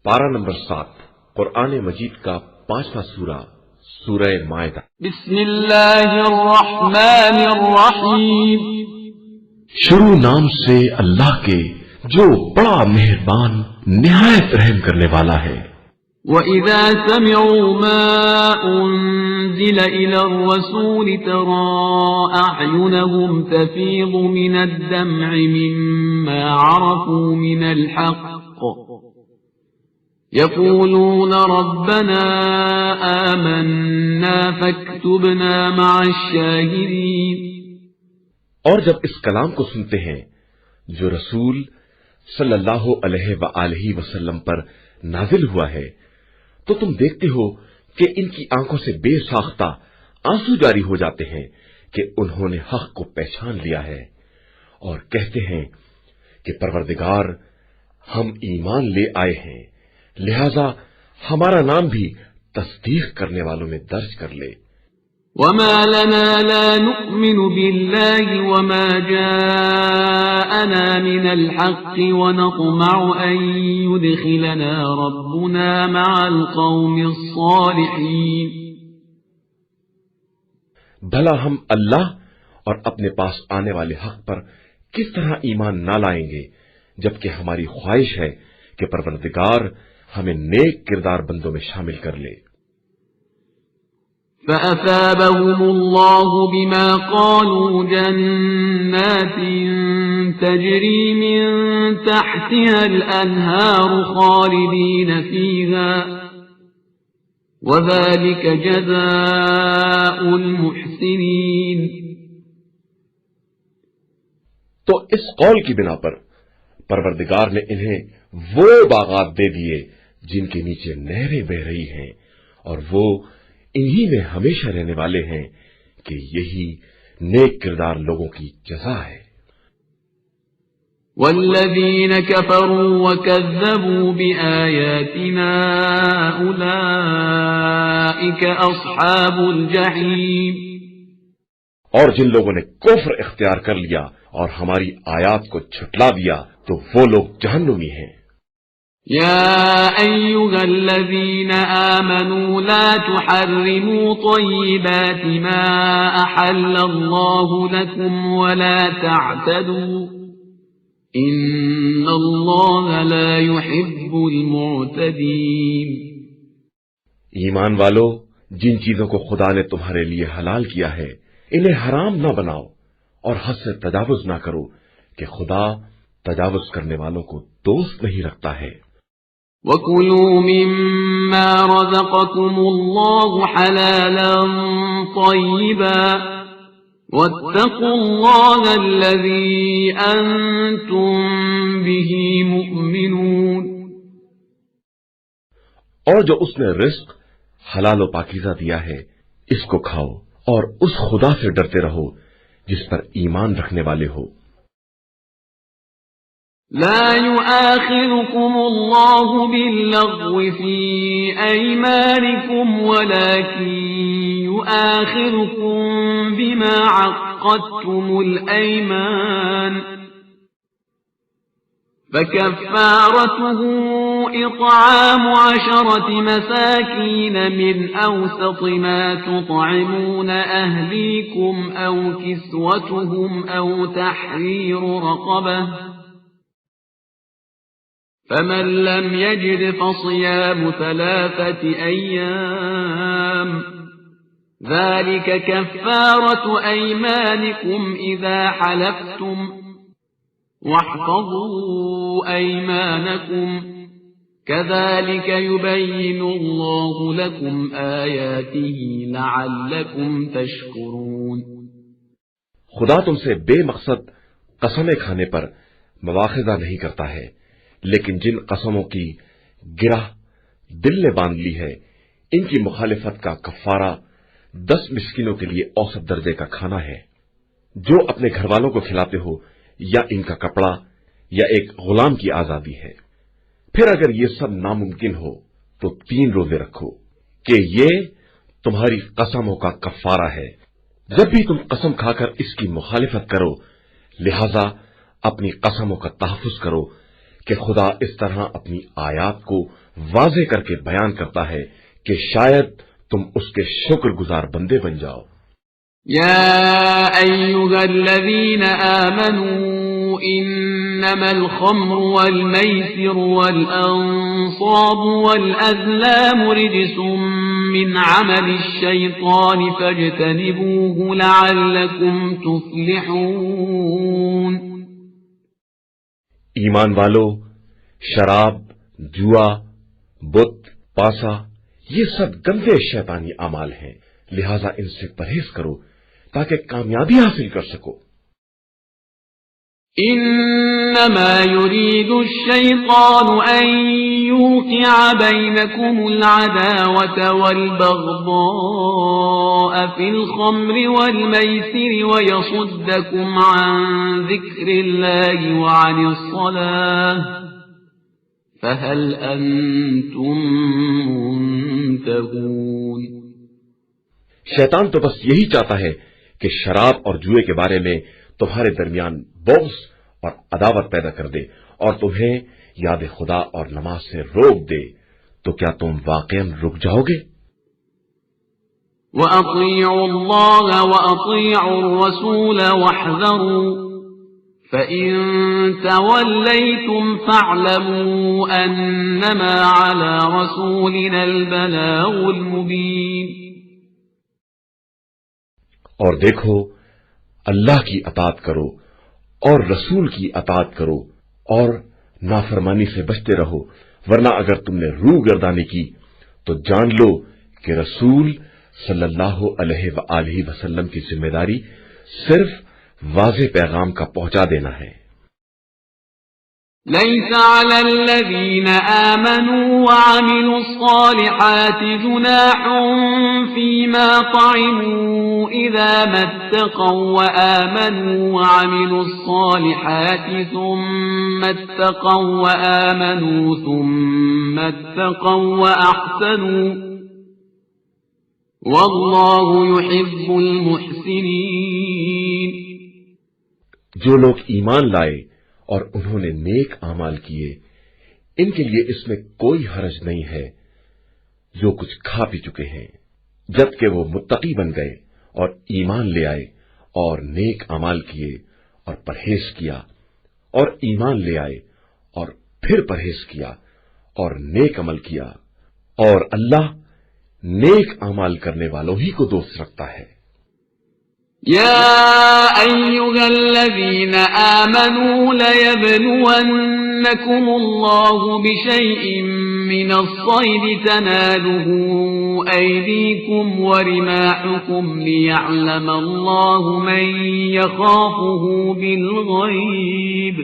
پارہ نمبر 7 قرآن مجید کا 5واں سورہ سورہ مائدہ۔ بسم اللہ الرحمن الرحیم۔ شروع نام سے اللہ کے جو بڑا مہربان نہایت رحم کرنے والا ہے۔ وَإِذَا سَمِعُوا مَا أُنزِلَ إِلَى الرَّسُولِ تَرَىٰ أَعْيُنَهُمْ تَفِيضُ مِنَ الدَّمْعِ مِمَّا عَرَفُوا مِنَ الْحَقِّ يَقُولُونَ رَبَّنَا آمَنَّا فَاكْتُبْنَا مَعَ الشَّاهِدِينَ۔ اور جب اس کلام کو سنتے ہیں جو رسول صلی اللہ علیہ وآلہ وسلم پر نازل ہوا ہے تو تم دیکھتے ہو کہ ان کی آنکھوں سے بے ساختہ آنسو جاری ہو جاتے ہیں کہ انہوں نے حق کو پہچان لیا ہے، اور کہتے ہیں کہ پروردگار ہم ایمان لے آئے ہیں، لہذا ہمارا نام بھی تصدیق کرنے والوں میں درج کر لے۔ وَمَا لَنَا لَا نُؤْمِنُ بِاللَّهِ وَمَا جَاءَنَا مِنَ الْحَقِّ وَنَطْمَعُ أَن يُدْخِلَنَا رَبُّنَا مَعَ الْقَوْمِ الصَّالِحِينَ۔ بھلا ہم اللہ اور اپنے پاس آنے والے حق پر کس طرح ایمان نہ لائیں گے جبکہ ہماری خواہش ہے کہ پروردگار ہمیں نیک کردار بندوں میں شامل کر لے۔ فَأَثَابَهُمُ اللَّهُ بِمَا قَالُوا جَنَّاتٍ تَجْرِي مِن تَحْتِهَا الْأَنْهَارُ خَالِدِينَ فِيهَا وَذَلِكَ جَزَاءُ الْمُحْسِنِينَ۔ تو اس قول کی بنا پر پروردگار نے انہیں وہ باغات دے دیے جن کے نیچے نہریں بہ رہی ہیں، اور وہ انہی میں ہمیشہ رہنے والے ہیں کہ یہی نیک کردار لوگوں کی جزا ہے۔ وَالَّذِينَ كَفَرُوا وَكَذَّبُوا بِآيَاتِنَا أُولَئِكَ أَصْحَابُ الْجَحِيمِ۔ اور جن لوگوں نے کفر اختیار کر لیا اور ہماری آیات کو جھٹلا دیا تو وہ لوگ جہنمی ہیں۔ يَا أَيُّهَا الَّذِينَ آمَنُوا لَا تُحَرِّمُوا طَيِّبَاتِ مَا أَحَلَّ اللَّهُ لَكُمْ وَلَا تَعْتَدُوا إِنَّ اللَّهَ لَا يُحِبُّ الْمُعْتَدِينَ۔ ایمان والو، جن چیزوں کو خدا نے تمہارے لیے حلال کیا ہے انہیں حرام نہ بناؤ اور حد سے تجاوز نہ کرو کہ خدا تجاوز کرنے والوں کو دوست نہیں رکھتا ہے۔ وَكُلُوا مِمَّا رَزَقَكُمُ اللَّهُ حَلَالًا طَيِّبًا وَاتَّقُوا اللَّهَ الَّذِي أَنتُم بِهِ مُؤْمِنُونَ۔ اور جو اس نے رزق حلال و پاکیزہ دیا ہے اس کو کھاؤ اور اس خدا سے ڈرتے رہو جس پر ایمان رکھنے والے ہو۔ لا يؤاخذكم الله باللغو في أيمانكم ولكن يؤاخذكم بما عقدتم الأيمان فكفارته إطعام 10 مساكين من أوسط ما تطعمون أهليكم أو كسوتهم أو تحرير رقبة فمن لم يجد فصيام 3 أيام ذلك كفارة أيمانكم إذا حلفتم واحفظوا أيمانكم كذلك يبين الله لكم آياته لعلكم تشكرون۔ خدا تم سے بے مقصد قسمیں کھانے پر مواخذہ نہیں کرتا ہے، لیکن جن قسموں کی گرہ دل نے باندھ لی ہے ان کی مخالفت کا کفارہ 10 مسکینوں کے لیے اوسط درجے کا کھانا ہے جو اپنے گھر والوں کو کھلاتے ہو، یا ان کا کپڑا یا ایک غلام کی آزادی ہے۔ پھر اگر یہ سب ناممکن ہو تو 3 روزے رکھو کہ یہ تمہاری قسموں کا کفارہ ہے۔ جب بھی تم قسم کھا کر اس کی مخالفت کرو لہذا اپنی قسموں کا تحفظ کرو کہ خدا اس طرح اپنی آیات کو واضح کر کے بیان کرتا ہے کہ شاید تم اس کے شکر گزار بندے بن جاؤ۔ يا أيها الذين آمنوا إنما الخمر والميسر والأنصاب والأزلام رجس من عمل الشيطان فاجتنبوه لعلكم تفلحون۔ ایمان والو، شراب، جوا، بت، پاسا، یہ سب گندے شیطانی اعمال ہیں، لہذا ان سے پرہیز کرو تاکہ کامیابی حاصل کر سکو۔ إنما يريد الشيطان أن يوقع بينكم العداوة والبغضاء في الخمر والميسر ويصدكم عن ذكر الله وعن الصلاة فهل أنتم منتهون۔ شیطان تو بس یہی چاہتا ہے کہ شراب اور جوئے کے بارے میں تمہارے درمیان بغض اور عداوت پیدا کر دے اور تمہیں یاد خدا اور نماز سے روک دے، تو کیا تم واقعاً رک جاؤ گے؟ وَأَطِيعُوا اللَّهَ وَأَطِيعُوا الرَّسُولَ وَاحْذَرُوا فَإِن تَوَلَّيْتُمْ فَاعْلَمُوا أَنَّمَا عَلَى رَسُولِنَا الْبَلَاغُ الْمُبِينُ۔ اور دیکھو، اللہ کی اطاعت کرو اور رسول کی اطاعت کرو اور نافرمانی سے بچتے رہو، ورنہ اگر تم نے روح گردانی کی تو جان لو کہ رسول صلی اللہ علیہ وآلہ وسلم کی ذمہ داری صرف واضح پیغام کا پہنچا دینا ہے۔ ليس على الذين آمنوا وعملوا الصالحات جناح فيما طعموا إذا ما اتقوا وآمنوا وعملوا الصالحات ثم اتقوا وآمنوا ثم اتقوا وأحسنوا والله يحب المحسنين۔ جو لوگ ایمان لائے اور انہوں نے نیک اعمال کیے، ان کے لیے اس میں کوئی حرج نہیں ہے جو کچھ کھا پی چکے ہیں، جبکہ وہ متقی بن گئے اور ایمان لے آئے اور نیک اعمال کیے اور پرہیز کیا، اور ایمان لے آئے اور پھر پرہیز کیا اور نیک عمل کیا، اور اللہ نیک اعمال کرنے والوں ہی کو دوست رکھتا ہے۔ يا أيها الذين آمنوا ليبلونكم الله بشيء من الصيد تناله أيديكم ورماحكم ليعلم الله من يخافه بالغيب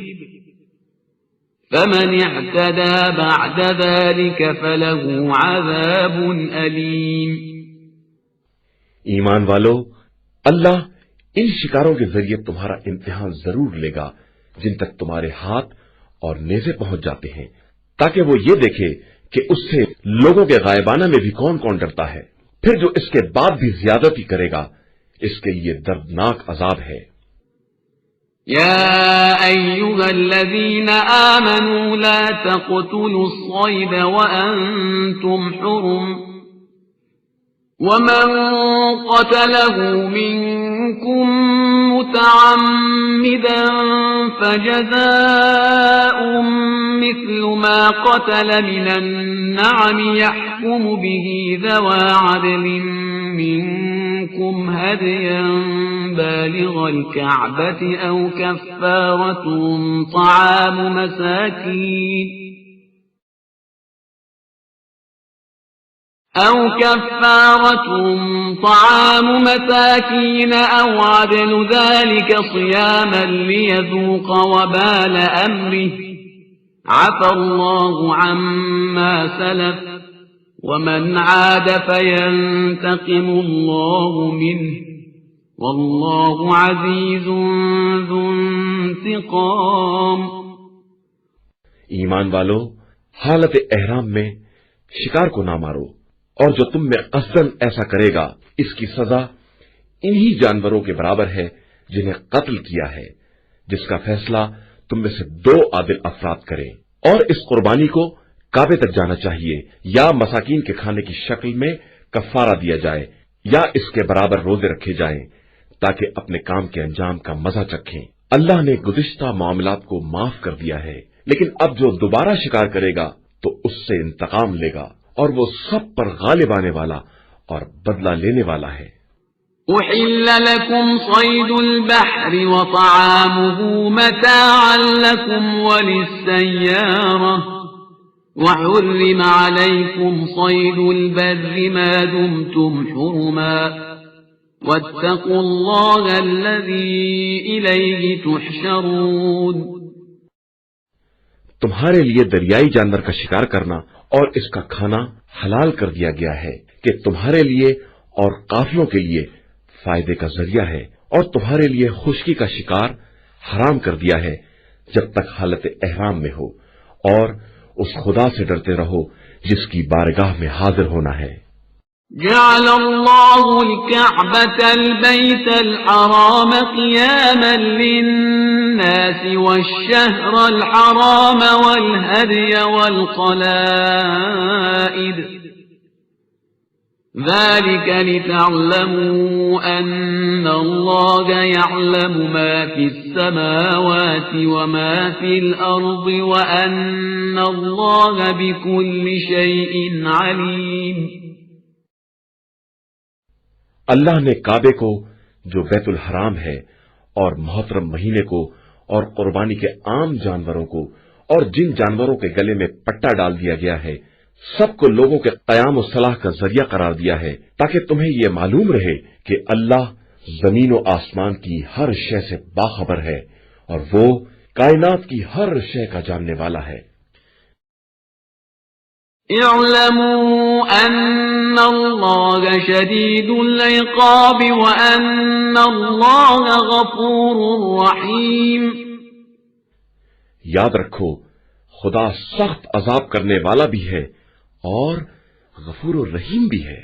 فمن اعتدى بعد ذلك فله عذاب أليم۔ ایمان والو، اللہ ان شکاروں کے ذریعے تمہارا امتحان ضرور لے گا جن تک تمہارے ہاتھ اور نیزے پہنچ جاتے ہیں، تاکہ وہ یہ دیکھے کہ اس سے لوگوں کے غائبانہ میں بھی کون کون ڈرتا ہے، پھر جو اس کے بعد بھی زیادتی کرے گا اس کے لیے دردناک عذاب ہے۔ يا أيها الذين آمنوا لا تقتلوا الصيد وأنتم حرم ومن قتله منكم متعمدا فجزاء مثل ما قتل من النعم يحكم به ذوى عدل منكم هديا بالغ الكعبة أو كفارة طعام مساكين أو عدل ذلك صياما ليذوق وبال أمره عفى الله عما سلف ومن عاد فينتقم الله منه والله عزيز ذو انتقام۔ ایمان والو، حالت احرام میں شکار کو نہ مارو، اور جو تم میں قصدن ایسا کرے گا اس کی سزا انہی جانوروں کے برابر ہے جنہیں قتل کیا ہے، جس کا فیصلہ تم میں سے 2 عادل افراد کریں، اور اس قربانی کو کعبے تک جانا چاہیے یا مساکین کے کھانے کی شکل میں کفارہ دیا جائے یا اس کے برابر روزے رکھے جائیں تاکہ اپنے کام کے انجام کا مزہ چکھیں۔ اللہ نے گزشتہ معاملات کو معاف کر دیا ہے، لیکن اب جو دوبارہ شکار کرے گا تو اس سے انتقام لے گا، اور وہ سب پر غالب آنے والا اور بدلہ لینے والا ہے۔ أحل لكم صيد البحر وطعامه متاعا لكم وللسيارة وحرم عليكم صيد البر ما دمتم حرما واتقوا الله الذي إليه تحشرون۔ تمہارے لیے دریائی جانور کا شکار کرنا اور اس کا کھانا حلال کر دیا گیا ہے کہ تمہارے لیے اور قافلوں کے لیے فائدے کا ذریعہ ہے، اور تمہارے لیے خشکی کا شکار حرام کر دیا ہے جب تک حالت احرام میں ہو، اور اس خدا سے ڈرتے رہو جس کی بارگاہ میں حاضر ہونا ہے۔ جعل الله الكعبة البيت الحرام قياما للناس والشهر الحرام والهدي والقلائد ذلك لتعلموا أن الله يعلم ما في السماوات وما في الأرض وأن الله بكل شيء عليم۔ اللہ نے کعبے کو جو بیت الحرام ہے اور محترم مہینے کو اور قربانی کے عام جانوروں کو اور جن جانوروں کے گلے میں پٹا ڈال دیا گیا ہے سب کو لوگوں کے قیام و صلاح کا ذریعہ قرار دیا ہے تاکہ تمہیں یہ معلوم رہے کہ اللہ زمین و آسمان کی ہر شے سے باخبر ہے اور وہ کائنات کی ہر شے کا جاننے والا ہے۔ اعلموا ان اللہ شدید العقاب وان اللہ غفور رحیم۔ یاد رکھو خدا سخت عذاب کرنے والا بھی ہے اور غفور الرحیم بھی ہے۔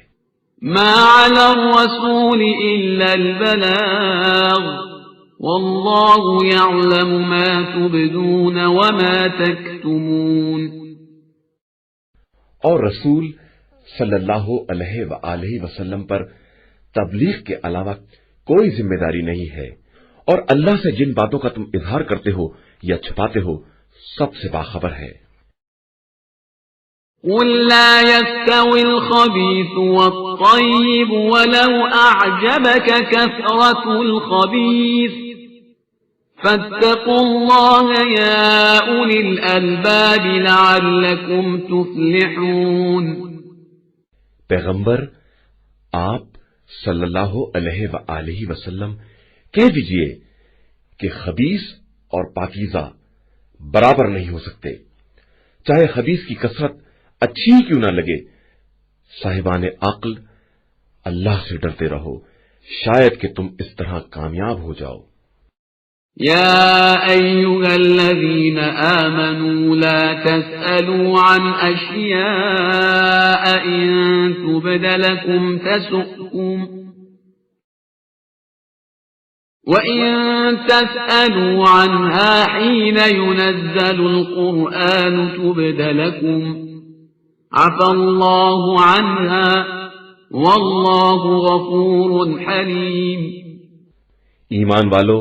ما علی الرسول الا البلاغ واللہ یعلم ما تبدون وما تکتمون۔ اور رسول صلی اللہ علیہ وآلہ وسلم پر تبلیغ کے علاوہ کوئی ذمہ داری نہیں ہے، اور اللہ سے جن باتوں کا تم اظہار کرتے ہو یا چھپاتے ہو سب سے باخبر ہے۔ قل لا يستوي الخبيث والطيب ولو أعجبك كثرة الخبيث فاتقوا الله يا أولي الألباب لعلكم تفلحون۔ پیغمبر آپ صلی اللہ علیہ وآلہ وسلم کہہ دیجئے کہ خبیث اور پاکیزہ برابر نہیں ہو سکتے، چاہے خبیث کی کثرت اچھی ہی کیوں نہ لگے۔ صاحبان عقل اللہ سے ڈرتے رہو، شاید کہ تم اس طرح کامیاب ہو جاؤ۔ يا أيها الذين آمنوا لا تسألوا عن أشياء إن تبد لكم تسؤكم وإن تسألوا عنها حين ينزل القرآن تبد لكم عفى الله عنها والله غفور حليم۔ ایمان والو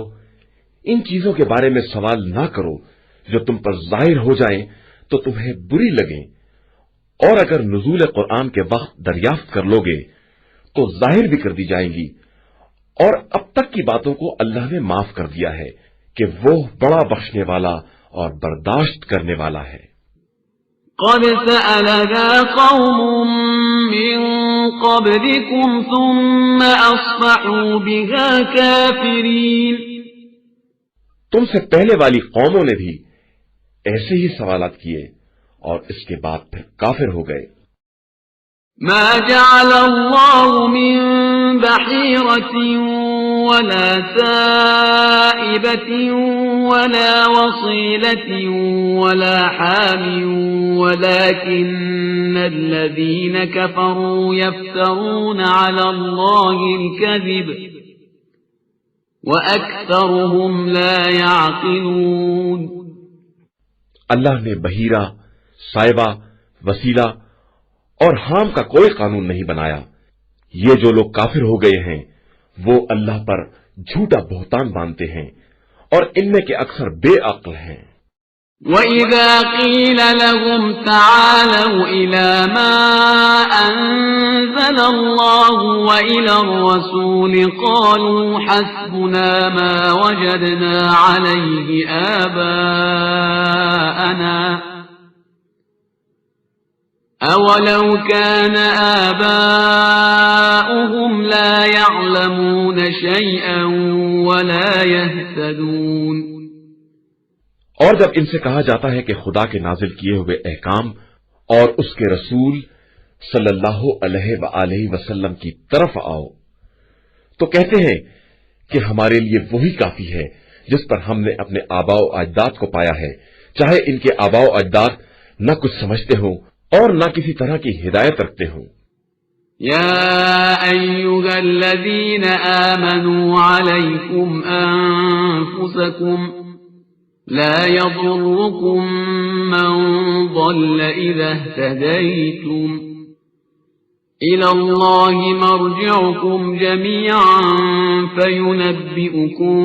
ان چیزوں کے بارے میں سوال نہ کرو جو تم پر ظاہر ہو جائیں تو تمہیں بری لگیں، اور اگر نزول قرآن کے وقت دریافت کر لوگے تو ظاہر بھی کر دی جائیں گی، اور اب تک کی باتوں کو اللہ نے معاف کر دیا ہے کہ وہ بڑا بخشنے والا اور برداشت کرنے والا ہے۔ قد سألها قوم من قبلكم ثم أصبحوا بها كافرين۔ تم سے پہلے والی قوموں نے بھی ایسے ہی سوالات کیے اور اس کے بعد پھر کافر ہو گئے۔ ما جعل الله من بحيرة ولا سائبة ولا وصيلة ولا حام ولكن الذين كفروا يفترون على الله الكذب وَأَكْثَرُهُمْ لَا يَعْقِلُونَ۔ اللہ نے بحیرہ، سائبہ وسیلہ اور حام کا کوئی قانون نہیں بنایا۔ یہ جو لوگ کافر ہو گئے ہیں وہ اللہ پر جھوٹا بہتان باندھتے ہیں اور ان میں کے اکثر بے عقل ہیں۔ وَإِذَا قِيلَ لَهُمْ تَعَالَوْا إِلَى مَا أَنزَلَ اللَّهُ وَإِلَى الرَّسُولِ قَالُوا حَسْبُنَا مَا وَجَدْنَا عَلَيْهِ آبَاءَنَا أَوَلَوْ كَانَ آبَاؤُهُمْ لَا يَعْلَمُونَ شَيْئًا وَلَا يَهْتَدُونَ۔ اور جب ان سے کہا جاتا ہے کہ خدا کے نازل کیے ہوئے احکام اور اس کے رسول صلی اللہ علیہ وآلہ وسلم کی طرف آؤ تو کہتے ہیں کہ ہمارے لیے وہی کافی ہے جس پر ہم نے اپنے آباء و اجداد کو پایا ہے، چاہے ان کے آباء و اجداد نہ کچھ سمجھتے ہوں اور نہ کسی طرح کی ہدایت رکھتے ہوں۔ يا أيها الذين آمنوا عليكم أنفسكم لا يضركم من ضل إذا اهتديتم إلى الله مرجعكم جميعا فينبئكم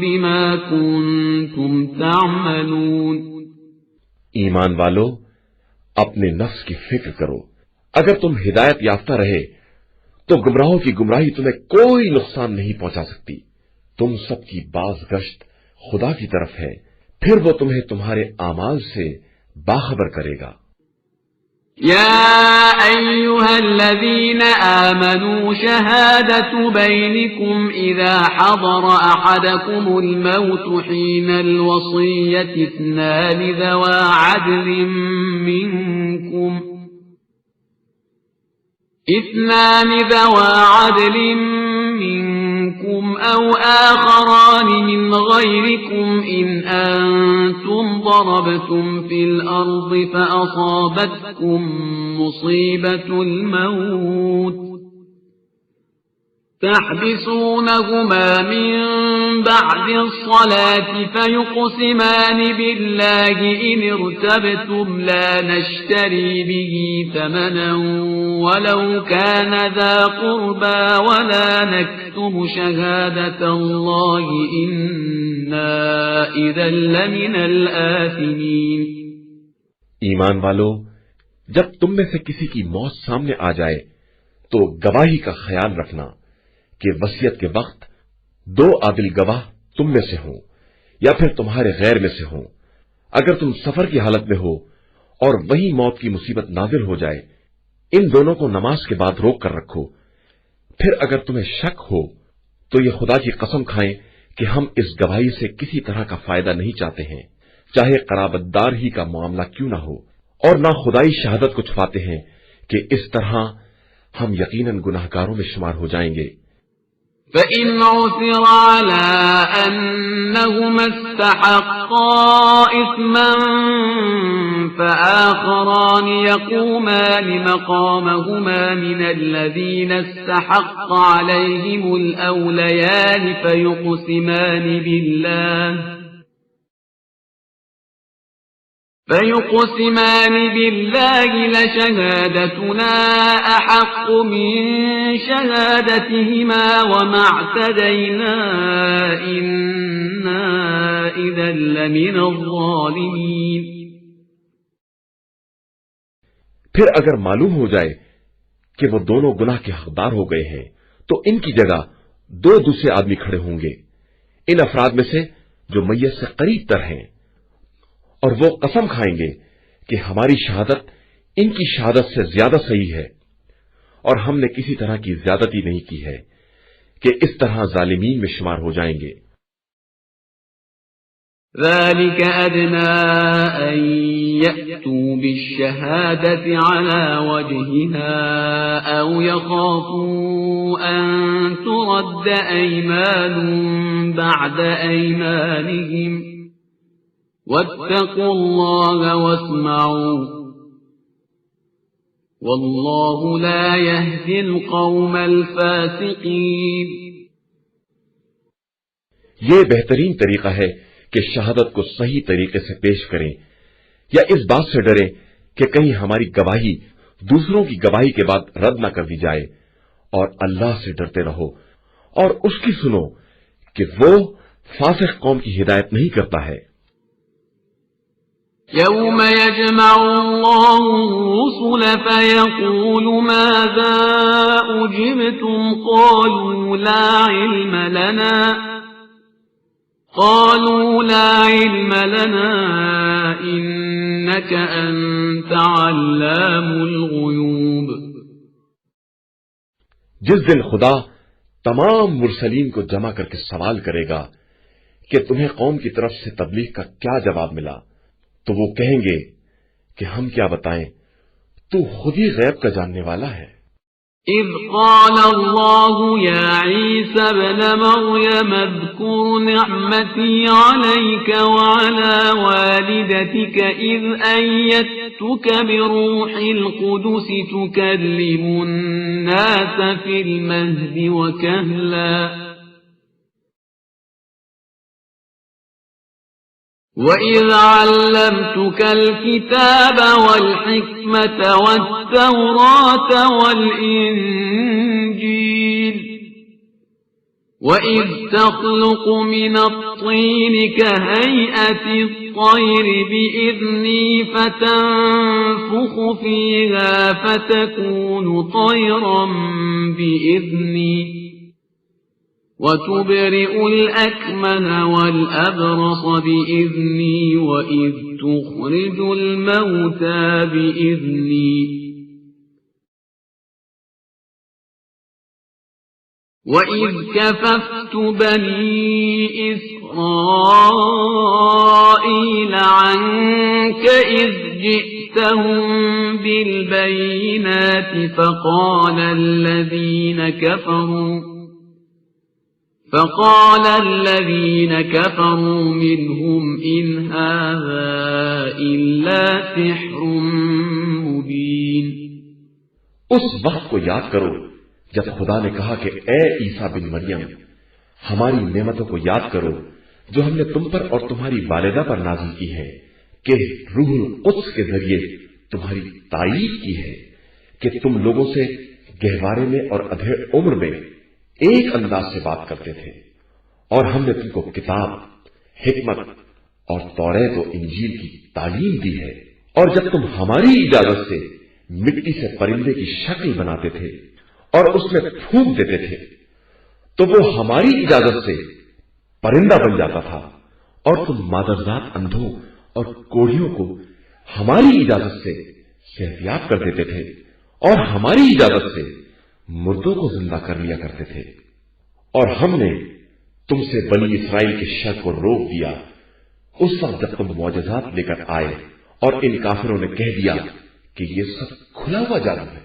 بما كنتم تعملون۔ ایمان والو، اپنے نفس کی فکر کرو، اگر تم ہدایت یافتہ رہے تو گمراہوں کی گمراہی تمہیں کوئی نقصان نہیں پہنچا سکتی۔ تم سب کی باز گشت خدا کی طرف ہے، پھر وہ تمہیں تمہارے اعمال سے باخبر کرے گا۔ يا أيها الذين آمنوا شهادة بينكم إذا حضر أحدكم الموت حين الوصية اثنان ذوى عدل منكم أو آخران من غيركم إن أنتم ضربتم في الأرض فأصابتكم مصيبة الموت تحبسونهما من بعد الصلاة فيقسمان بالله إن ارتبتم لا نشتري به ثمنا ولو كان ذا قربى ولا نكتم شهادة الله إنا إذا لمن الآثمين۔ ایمان والو، جب تم میں سے کسی کی موت سامنے آ جائے تو گواہی کا خیال رکھنا کہ وصیت کے وقت دو عادل گواہ تم میں سے ہوں یا پھر تمہارے غیر میں سے ہوں۔ اگر تم سفر کی حالت میں ہو اور وہی موت کی مصیبت نازل ہو جائے، ان دونوں کو نماز کے بعد روک کر رکھو۔ پھر اگر تمہیں شک ہو تو یہ خدا کی قسم کھائیں کہ ہم اس گواہی سے کسی طرح کا فائدہ نہیں چاہتے ہیں، چاہے قرابت دار ہی کا معاملہ کیوں نہ ہو، اور نہ خدائی شہادت کو چھپاتے ہیں کہ اس طرح ہم یقیناً گناہگاروں میں شمار ہو جائیں گے۔ فَإِنْ عُثِرَ عَلَىٰ أَنَّهُمَا اسْتَحَقَّا إِثْمًا فَآخَرَانِ يَقُومَانِ مَقَامَهُمَا مِنَ الَّذِينَ اسْتَحَقَّ عَلَيْهِمُ الْأَوْلَيَانِ فيقسمان بالله لشهادتنا أحق من شهادتهما وما اعتدينا إنا إذا لمن الظالمين۔ پھر اگر معلوم ہو جائے کہ وہ دونوں گناہ کے حقدار ہو گئے ہیں تو ان کی جگہ دو دوسرے آدمی کھڑے ہوں گے، ان افراد میں سے جو میت سے قریب تر ہیں، اور وہ قسم کھائیں گے کہ ہماری شہادت ان کی شہادت سے زیادہ صحیح ہے اور ہم نے کسی طرح کی زیادتی نہیں کی ہے، کہ اس طرح ظالمین میں شمار ہو جائیں گے۔ ذلك أدنى أن يأتوا بالشهادة على وجهها أو يخافوا أن ترد أيمان بعد أيمانهم واتقوا الله واسمعوا والله لا يهدي القوم الفاسقين۔ یہ بہترین طریقہ ہے کہ شہادت کو صحیح طریقے سے پیش کریں، یا اس بات سے ڈریں کہ کہیں ہماری گواہی دوسروں کی گواہی کے بعد رد نہ کر دی جائے، اور اللہ سے ڈرتے رہو اور اس کی سنو کہ وہ فاسق قوم کی ہدایت نہیں کرتا ہے۔ يوم يجمع الله الرسل فيقول ماذا أجبتم قالوا لا علم لنا إنك أنت علام الغيوب۔ جس دن خدا تمام مرسلین کو جمع کر کے سوال کرے گا کہ تمہیں قوم کی طرف سے تبلیغ کا کیا جواب ملا، تو وہ کہیں گے کہ ہم کیا بتائیں، تو خود ہی غیب کا جاننے والا ہے۔ اذ قال الله يا عيسى ابن مريم اذكر نعمتي عليك وعلى والدتك إذ أيدتك بروح القدس تكلم الناس في المهد وكهلا وَإِذْ عَلَّمْتُكَ الْكِتَابَ وَالْحِكْمَةَ وَالتَّوْرَاةَ وَالْإِنْجِيلَ وَإِذْ تَخْلُقُ مِنَ الطِّينِ كَهَيْئَةِ الطَّيْرِ بِإِذْنِي فَتَنفُخُ فِيهَا فَتَكُونُ طَيْرًا بِإِذْنِي وَتُبْرِئُ الْأَكْمَهَ وَالْأَبْرَصَ بِإِذْنِي وَإِذْ تُخْرِجُ الْمَوْتَى بِإِذْنِي وَإِذْ كَفَفْتُ بَنِي إِسْرَائِيلَ عَنكَ إِذْ جِئْتَهُم بِالْبَيِّنَاتِ فَقَالَ الذين كفروا منهم إن هذا إلا سحر مبين۔ اس وقت کو یاد کرو جب خدا نے کہا کہ اے عیسیٰ بن مریم، ہماری نعمتوں کو یاد کرو جو ہم نے تم پر اور تمہاری والدہ پر نازل کی ہے، کہ روح القدس کے ذریعے تمہاری تائید کی ہے کہ تم لوگوں سے گہوارے میں اور ادھیڑ عمر میں ایک انداز سے بات کرتے تھے، اور ہم نے تم کو کتاب، حکمت اور توریت و انجیل کی تعلیم دی ہے، اور جب تم ہماری اجازت سے مٹی سے پرندے کی شکل بناتے تھے اور اس میں پھونک دیتے تھے تو وہ ہماری اجازت سے پرندہ بن جاتا تھا، اور تم مادرزاد اندھوں اور کوڑھیوں کو ہماری اجازت سے صحتیاب کر دیتے تھے، اور ہماری اجازت سے مردوں کو زندہ کر لیا کرتے تھے، اور ہم نے تم سے بنی اسرائیل کے شر کو روک دیا اس وقت جب تم معجزات لے کر آئے، اور ان کافروں نے کہہ دیا کہ یہ سب کھلا ہوا جادو ہے۔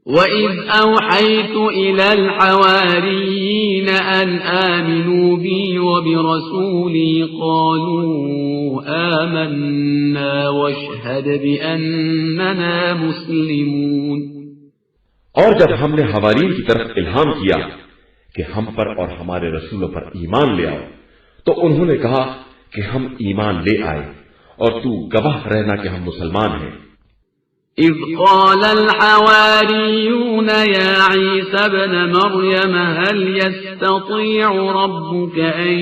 وَإِذْ أَوْحَيْتُ إِلَى الْحَوَارِيِّينَ أَنْ آمِنُوا بِي وَبِرَسُولِي قَالُوا آمَنَّا وَاشْهَدْ بِأَنَّنَا مُسْلِمُونَ۔ اور جب ہم نے حوارین کی طرف الہام کیا کہ ہم پر اور ہمارے رسولوں پر ایمان لے آؤ، تو انہوں نے کہا کہ ہم ایمان لے آئے، اور تو گواہ رہنا کہ ہم مسلمان ہیں۔ اذ قال الحواريون يا عيسى ابن مريم هل يستطيع ربك أن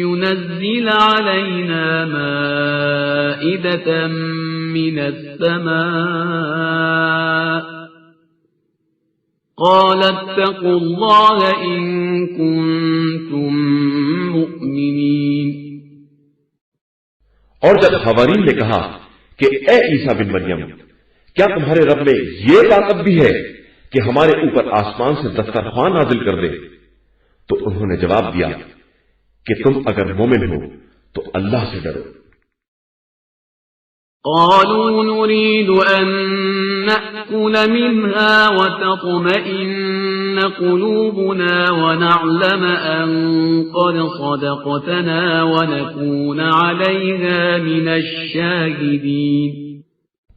ينزل علينا مائدة من السماء قال اتقوا الله إن كنتم مؤمنين۔ اور جب حوارین نے کہا کہ اے عیسیٰ بن مریم، کیا تمہارے رب میں یہ طاقت بھی ہے کہ ہمارے اوپر آسمان سے دسترخوان نازل کر دے؟ تو انہوں نے جواب دیا کہ تم اگر مومن ہو تو اللہ سے ڈرو۔ قالوا نريد أن نأكل منها وتطمئن قلوبنا ونعلم أن قد صدقتنا ونكون عليها من الشاهدين۔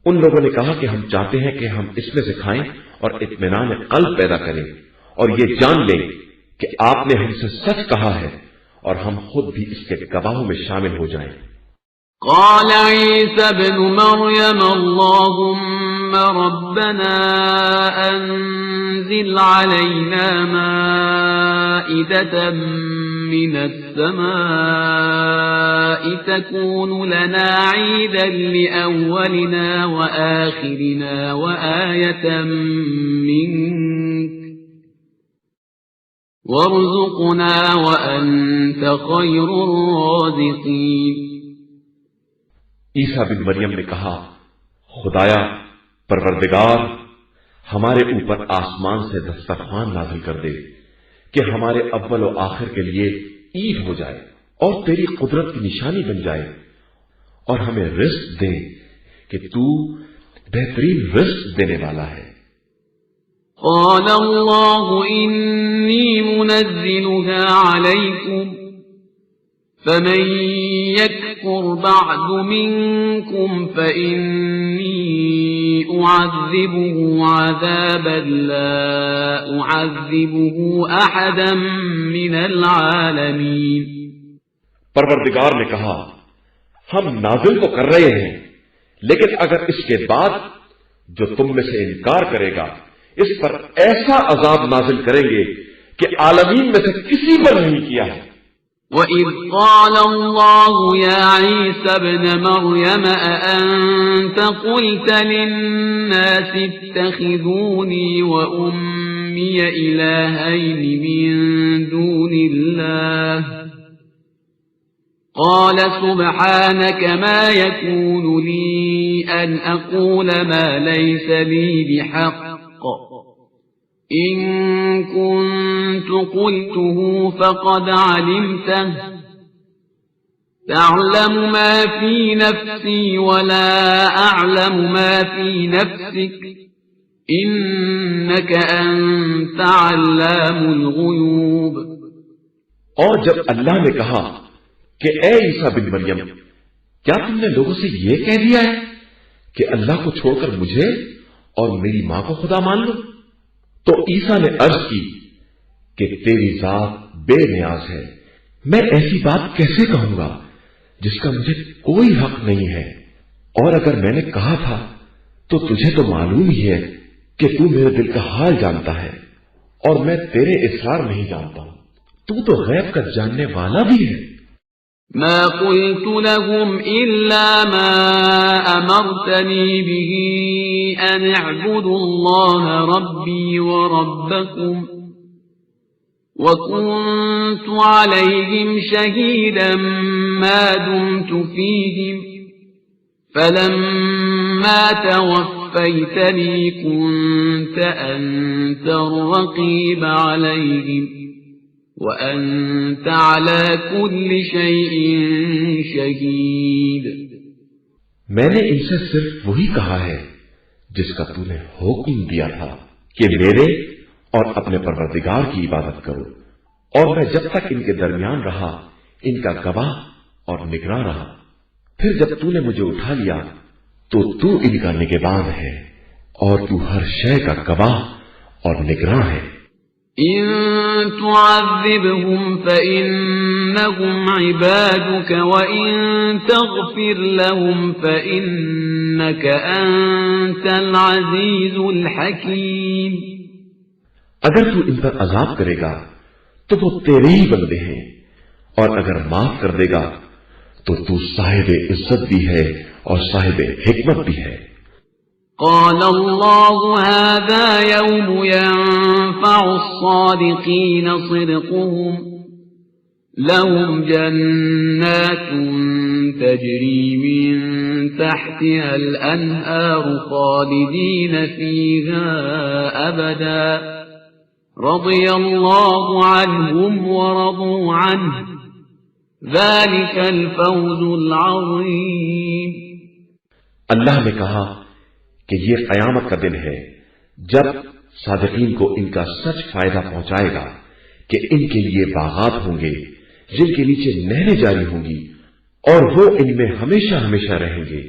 ان لوگوں نے کہا کہ ہم چاہتے ہیں کہ ہم اس میں سے کھائیں اور اطمینان قلب پیدا کریں، اور یہ جان لیں کہ آپ نے ہم سے سچ کہا ہے، اور ہم خود بھی اس کے گواہوں میں شامل ہو جائیں۔ قال عيسى ابن مريم اللهم ربنا أنزل علينا مائدة من السماء تكون لنا عيدا لأولنا وآخرنا وآية منك وارزقنا وأنت خير الرازقين. عیسیٰ بن مریم نے کہا، خدایا پروردگار، ہمارے اوپر آسمان سے دسترخوان نازل کر دے کہ ہمارے اول و آخر کے لیے عید ہو جائے اور تیری قدرت کی نشانی بن جائے، اور ہمیں رزق دے کہ تو بہترین رزق دینے والا ہے. قال الله إني منزلها عليكم فمن يكفر بعد منكم فإني أعذبه عذابا لا أعذبه أحدا من العالمين. پروردگار نے کہا، ہم نازل تو کر رہے ہیں، لیکن اگر اس کے بعد جو تم میں سے انکار کرے گا اس پر ایسا عذاب نازل کریں گے کہ عالمین میں سے کسی پر نہیں کیا ہے. وَإِذْ قَالَ اللَّهُ يَا عِيسَى ابْنَ مَرْيَمَ أَأَنْتَ قُلْتَ لِلنَّاسِ اتَّخِذُونِي وَأُمِّيَ إِلَٰهَيْنِ مِن دُونِ اللَّهِ قَالَ سُبْحَانَكَ مَا يَكُونُ لِي أَنْ أَقُولَ مَا لَيْسَ لِي بِحَقٍّ إن كنت قلته فقد علمته تعلم ما في نفسي ولا أعلم ما في نفسك إنك أنت علام الغيوب. اور جب اللہ نے کہا کہ اے عیسیٰ بن مریم، کیا تم نے لوگوں سے یہ کہہ دیا ہے کہ اللہ کو چھوڑ کر مجھے اور میری ماں کو خدا مان لو؟ تو عیسیٰ نے عرض کی کہ تیری ذات بے نیاز ہے، میں ایسی بات کیسے کہوں گا جس کا مجھے کوئی حق نہیں ہے، اور اگر میں نے کہا تھا تو تجھے تو معلوم ہی ہے کہ تو میرے دل کا حال جانتا ہے اور میں تیرے اسرار نہیں جانتا ہوں، تو غیب کا جاننے والا بھی ہے. ما قلت لهم إلا ما أمرتني به أن اعبدوا الله ربي وربكم وكنت عليهم شهيدا ما دمت فيهم فلما توفيتني كنت أنت الرقيب عليهم وَأَنْتَ عَلَى كُلِّ شَيْءٍ شَهِيدٌ. میں نے ان سے صرف وہی کہا ہے جس کا تو نے حکم دیا تھا کہ میرے اور اپنے پروردگار کی عبادت کرو، اور میں جب تک ان کے درمیان رہا ان کا گواہ اور نگراں رہا. پھر جب تو نے مجھے اٹھا لیا تو ان کا نگہبان ہے اور تو ہر شے کا گواہ اور نگراں ہے. إن تعذبهم فإنهم عبادك وإن تغفر لهم فإنك أنت العزيز الحكيم. اگر تو ان پر عذاب کرے گا تو وہ تیرے ہی بندے ہیں، اور اگر معاف کر دے گا تو تو صاحب عزت بھی ہے اور صاحب حکمت بھی ہے. قال الله هذا يوم ينفع الصادقين صدقهم لهم جنات تجري من تحتها الأنهار خالدين فيها أبدا رضي الله عنهم ورضوا عنه ذلك الفوز العظيم. اللہ نے کہا کہ یہ قیامت کا دن ہے جب صادقین کو ان کا سچ فائدہ پہنچائے گا کہ ان کے لیے باغات ہوں گے جن کے نیچے نہریں جاری ہوں گی اور وہ ان میں ہمیشہ ہمیشہ رہیں گے.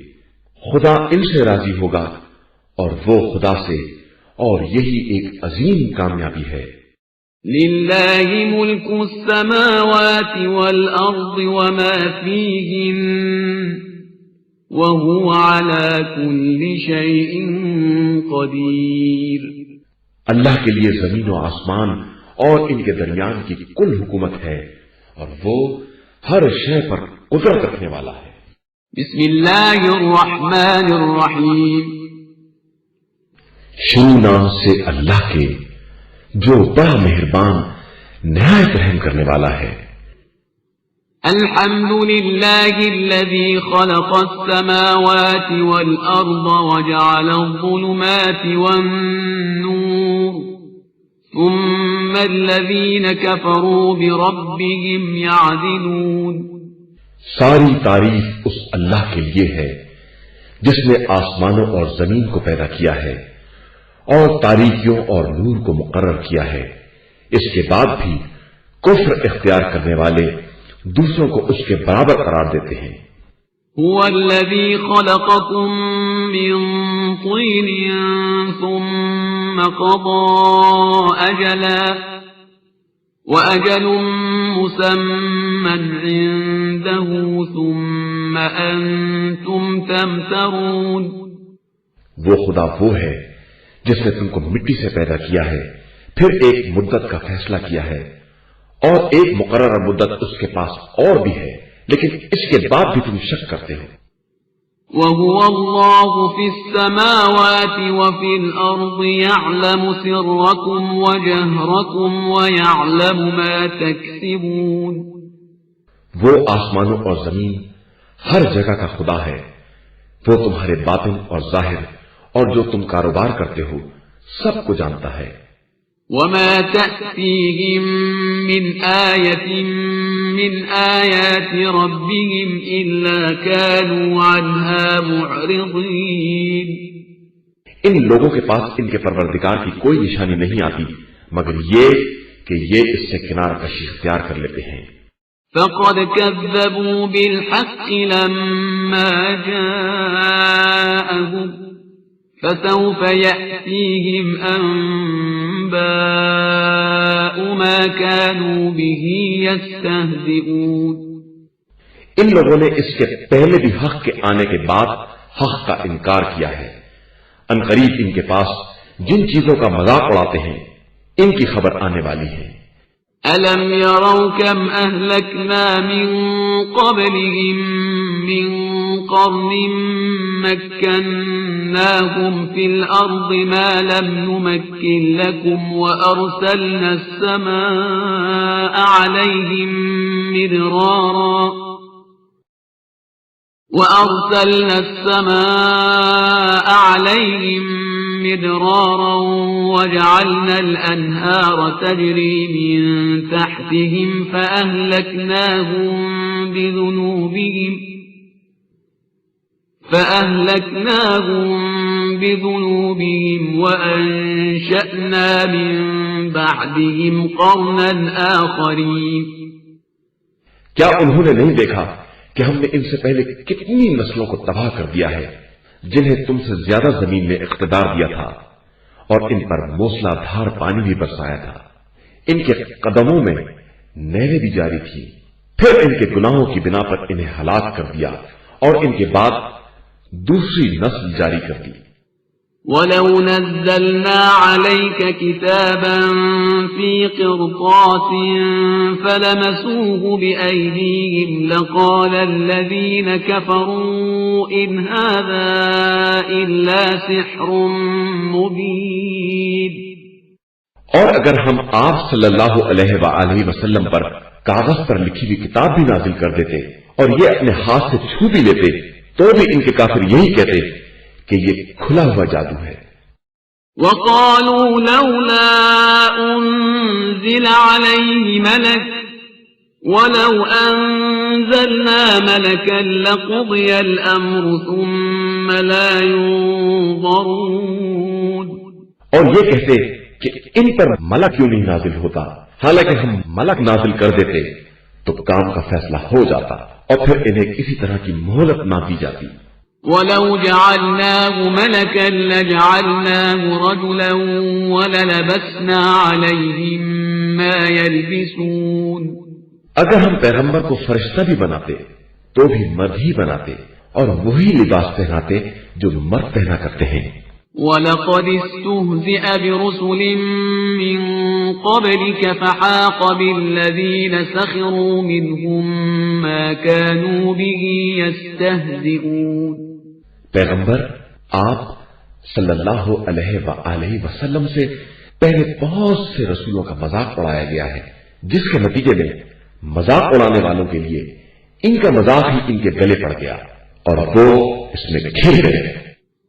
خدا ان سے راضی ہوگا اور وہ خدا سے، اور یہی ایک عظیم کامیابی ہے. للہ ملک السماوات والارض وما فیہن وهو على كل شيء قدير. اللہ کے لیے زمین و آسمان اور ان کے درمیان کی کل حکومت ہے اور وہ ہر شے پر قدرت رکھنے والا ہے. بسم اللہ الرحمن الرحیم. شروع نام سے اللہ کے جو بڑا مہربان نہایت رحم کرنے والا ہے. الحمد للہ الذی خلق السماوات والارض وجعل الظلمات والنور ثم الذین کفروا بربهم یعدلون. ساری تعریف اس اللہ کے لیے ہے جس نے آسمانوں اور زمین کو پیدا کیا ہے اور تاریکیوں اور نور کو مقرر کیا ہے. اس کے بعد بھی کفر اختیار کرنے والے دوسروں کو اس کے برابر قرار دیتے ہیں. هو الذي خلقكم من طين ثم قضى أجلا وأجل مسمى عنده ثم أنتم تمترون. وہ خدا وہ ہے جس نے تم کو مٹی سے پیدا کیا ہے پھر ایک مدت کا فیصلہ کیا ہے اور ایک مقررہ مدت اس کے پاس اور بھی ہے لیکن اس کے بعد بھی تم شک کرتے ہو. وَهُوَ اللَّهُ فِي السَّمَاوَاتِ وَفِي الْأَرْضِ يَعْلَمُ سِرَّكُمْ وَجَهْرَكُمْ وَيَعْلَمُ مَا تَكْسِبُونَ. وہ آسمانوں اور زمین ہر جگہ کا خدا ہے. وہ تمہارے باطن اور ظاہر اور جو تم کاروبار کرتے ہو سب کو جانتا ہے. وَمَا تَأْتِيهِم مِّنْ آيَةٍ مِّنْ آيَاتِ رَبِّهِمْ إِلَّا كَانُوا عَنْهَا مُعْرِضِينَ. ان لوگوں کے پاس ان کے پروردگار کی کوئی نشانی نہیں آتی مگر یہ کہ یہ اس سے کنارہ کشی اختیار کر لیتے ہیں. فَقَدْ كَذَّبُوا بِالْحَقِّ لَمَّا جَاءَهُمْ فَسَوْفَ يَأْتِيهِمْ أَنبَاءُ مَا كَانُوا بِهِ يَسْتَهْزِئُونَ. ان لوگوں نے اس کے پہلے بھی حق کے آنے کے بعد حق کا انکار کیا ہے. ان قریب ان کے پاس جن چیزوں کا مذاق اڑاتے ہیں ان کی خبر آنے والی ہے. أَلَمْ يَرَوْا كَمْ أَهْلَكْنَا مِنْ قَبْلِهِمْ مِنْ قَرْنٍ مَكَّنَّاهُمْ فِي الْأَرْضِ مَا لَمْ نُمَكِّنْ لَكُمْ وَأَرْسَلْنَا السَّمَاءَ عَلَيْهِمْ مِدْرَارًا وَجَعَلْنَا الْأَنْهَارَ تَجْرِي مِنْ تَحْتِهِمْ فَأَهْلَكْنَاهُمْ بِذُنُوبِهِمْ وَأَنشَأْنَا مِنْ بَعْدِهِمْ قَرْنًا آخَرِينَ. کیا انہوں نے نہیں دیکھا کہ ہم نے ان سے پہلے کتنی نسلوں کو تباہ کر دیا ہے جنہیں تم سے زیادہ زمین میں اقتدار دیا تھا اور ان پر موسلا دھار پانی بھی برسایا تھا. ان کے قدموں میں نہریں بھی جاری تھی. پھر ان کے گناہوں کی بنا پر انہیں ہلاک کر دیا اور ان کے بعد دوسری نسل جاری کر دی. وَلَوْ نَزَّلْنَا عَلَيْكَ كِتَابًا فِي قِرْطَاسٍ فَلَمَسُوهُ بِأَيْدِيهِمْ لَقَالَ الَّذِينَ كَفَرُوا إِنْ هَذَا إِلَّا سِحْرٌ مُبِينٌ. اور اگر ہم آپ صلی اللہ علیہ وآلہ وسلم پر کاغذ پر لکھی ہوئی کتاب بھی نازل کر دیتے اور یہ اپنے ہاتھ سے چھو بھی لیتے تو بھی ان کے کافر یہی کہتے کہ یہ کھلا ہوا جادو ہے. وَقَالُوا لَوْلَا أُنزِلَ عَلَيْهِ مَلَكٌ وَلَوْ أَنزَلْنَا مَلَكًا لَقُضِيَ الْأَمْرُ ثُمَّ لَا يُنظَرُونَ. اور یہ کہتے کہ ان پر ملک کیوں نہیں نازل ہوتا، حالانکہ ہم ملک نازل کر دیتے تو کام کا فیصلہ ہو جاتا اور پھر انہیں کسی طرح کی مہلت نہ دی جاتی. وَلَوْ جَعَلْنَاهُ مَلَكًا لَجَعَلْنَاهُ رَجُلًا وَلَلَبَسْنَا عَلَيْهِمْ مَا يَلْبِسُونَ. اگر ہم پیغمبر کو فرشتہ بھی بناتے تو بھی مرد ہی بناتے اور وہی لباس پہناتے جو مرد پہنا کرتے ہیں۔ وَلَقَدِ اسْتُهْزِئَ بِرُسُلٍ مِّن قَبْلِكَ فَحَاقَ بِالَّذِينَ سَخِرُوا مِنْهُم مَّا كَانُوا بِهِ يَسْتَهْزِئُونَ۔ پیغمبر آپ صلی اللہ علیہ وآلہ وسلم سے پہلے بہت سے رسولوں کا مذاق اڑایا گیا ہے، جس کے نتیجے میں مذاق اڑانے والوں کے لیے ان کا مذاق ہی ان کے گلے پڑ گیا اور وہ اس میں کھل گئے۔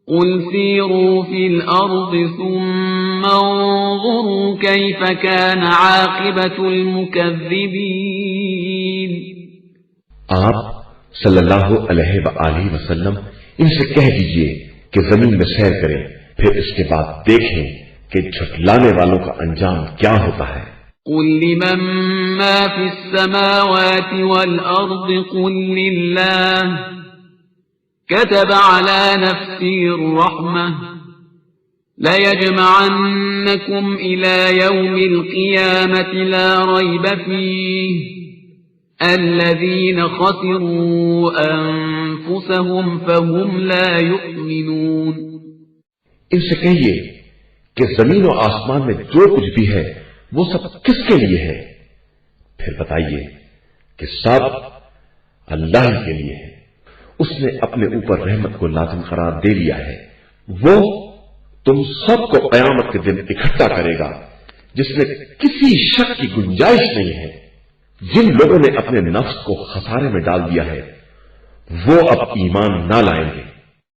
قُلْ سِيرُوا فِي الْأَرْضِ ثُمَّ انظُرُوا كَيْفَ كَانَ عَاقِبَةُ الْمُكَذِّبِينَ۔ آپ صلی اللہ علیہ وآلہ وسلم ان سے کہہ دیجئے کہ زمین میں سیر کریں، پھر اس کے بعد دیکھیں کہ جھٹلانے والوں کا انجام کیا ہوتا ہے۔ قُل لِّمَن مَّا فِي السَّمَاوَاتِ وَالْأَرْضِ قُل لِّلَّهِ كَتَبَ عَلَى نَفْسِهِ الرَّحْمَةَ لَيَجْمَعَنَّكُمْ إِلَى يَوْمِ الْقِيَامَةِ لَا رَيْبَ فِيهِ الَّذِينَ خَسِرُوا أَنفُسَهُمْ فَهُمْ لَا يُؤْمِنُونَ۔ ان سے کہیے کہ زمین و آسمان میں جو کچھ بھی ہے وہ سب کس کے لیے ہے؟ پھر بتائیے کہ سب اللہ کے لیے ہے۔ اس نے اپنے اوپر رحمت کو لازم قرار دے لیا ہے۔ وہ تم سب کو قیامت کے دن اکٹھا کرے گا جس میں کسی شک کی گنجائش نہیں ہے۔ جن لوگوں نے اپنے نفس کو خسارے میں ڈال دیا ہے وہ اب ایمان نہ لائیں گے۔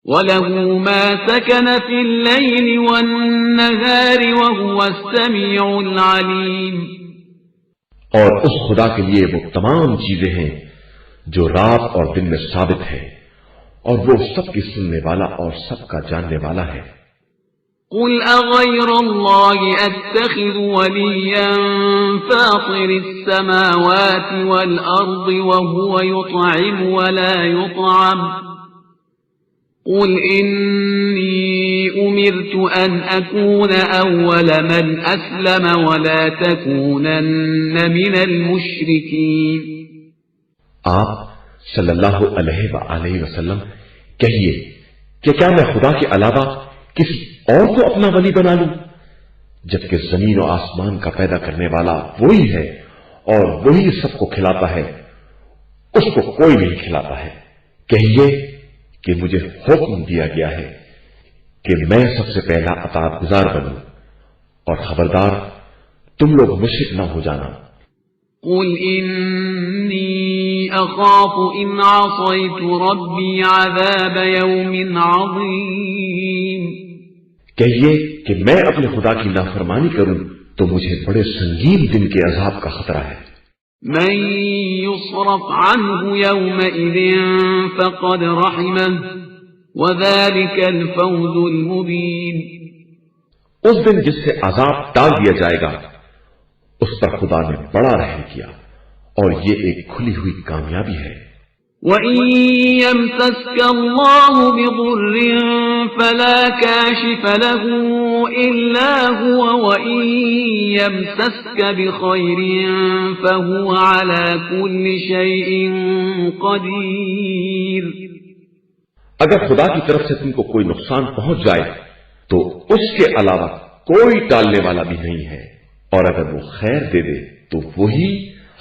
وَلَهُ مَا سَكَنَ فِي اللَّيْلِ وَالنَّهَارِ وَهُوَ السَّمِيعُ الْعَلِيمُ۔ اور اس خدا کے لیے وہ تمام چیزیں ہیں جو رات اور دن میں ثابت ہے، اور وہ سب کی سننے والا اور سب کا جاننے والا ہے۔ قُلْ أَغَيْرَ اللَّهِ أَتَّخِذُ وَلِيًّا فَاطِرِ السَّمَاوَاتِ وَالْأَرْضِ وَهُوَ يُطْعِمُ وَلَا يُطْعَمُ قُلْ إِنِّي أُمِرْتُ أَنْ أَكُونَ أَوَّلَ مَنْ أَسْلَمَ وَلَا تَكُونَنَّ مِنَ الْمُشْرِكِينَ۔ آپ صلی اللہ علیہ وآلہ وسلم کہیے کہ کیا میں خدا کے علاوہ کسی اور کو اپنا ولی بنا لوں، جبکہ زمین و آسمان کا پیدا کرنے والا وہی ہے اور وہی سب کو کھلاتا ہے، اس کو کوئی نہیں کھلاتا ہے۔ کہیے کہ مجھے حکم دیا گیا ہے کہ میں سب سے پہلا اطاعت گزار بنوں، اور خبردار تم لوگ مشرک نہ ہو جانا۔ قُلْ إِنِّي أَخَافُ إِنْ عَصَيْتُ رَبِّي عَذَابَ يَوْمٍ عَظِيمٍ۔ کہیے کہ میں اپنے خدا کی نافرمانی کروں تو مجھے بڑے سنگین دن کے عذاب کا خطرہ ہے۔ مَن يُصْرَفْ عَنْهُ يَوْمَئِذٍ فَقَدْ رَحِمَهُ وَذَلِكَ الْفَوْزُ الْمُبِينُ۔ اس دن جس سے عذاب ٹال دیا جائے گا اس پر خدا نے بڑا رحم کیا، اور یہ ایک کھلی ہوئی کامیابی ہے۔ وَإِن يَمْسَسْكَ اللَّهُ بِضُرٍّ فَلَا كَاشِفَ لَهُ إِلَّا هُوَ وَإِن يَمْسَسْكَ بِخَيْرٍ فَهُوَ عَلَى كُلِّ شَيْءٍ قَدِيرٌ۔ اگر خدا کی طرف سے تم کو کوئی نقصان پہنچ جائے تو اس کے علاوہ کوئی ٹالنے والا بھی نہیں ہے، اور اگر وہ خیر دے دے تو وہی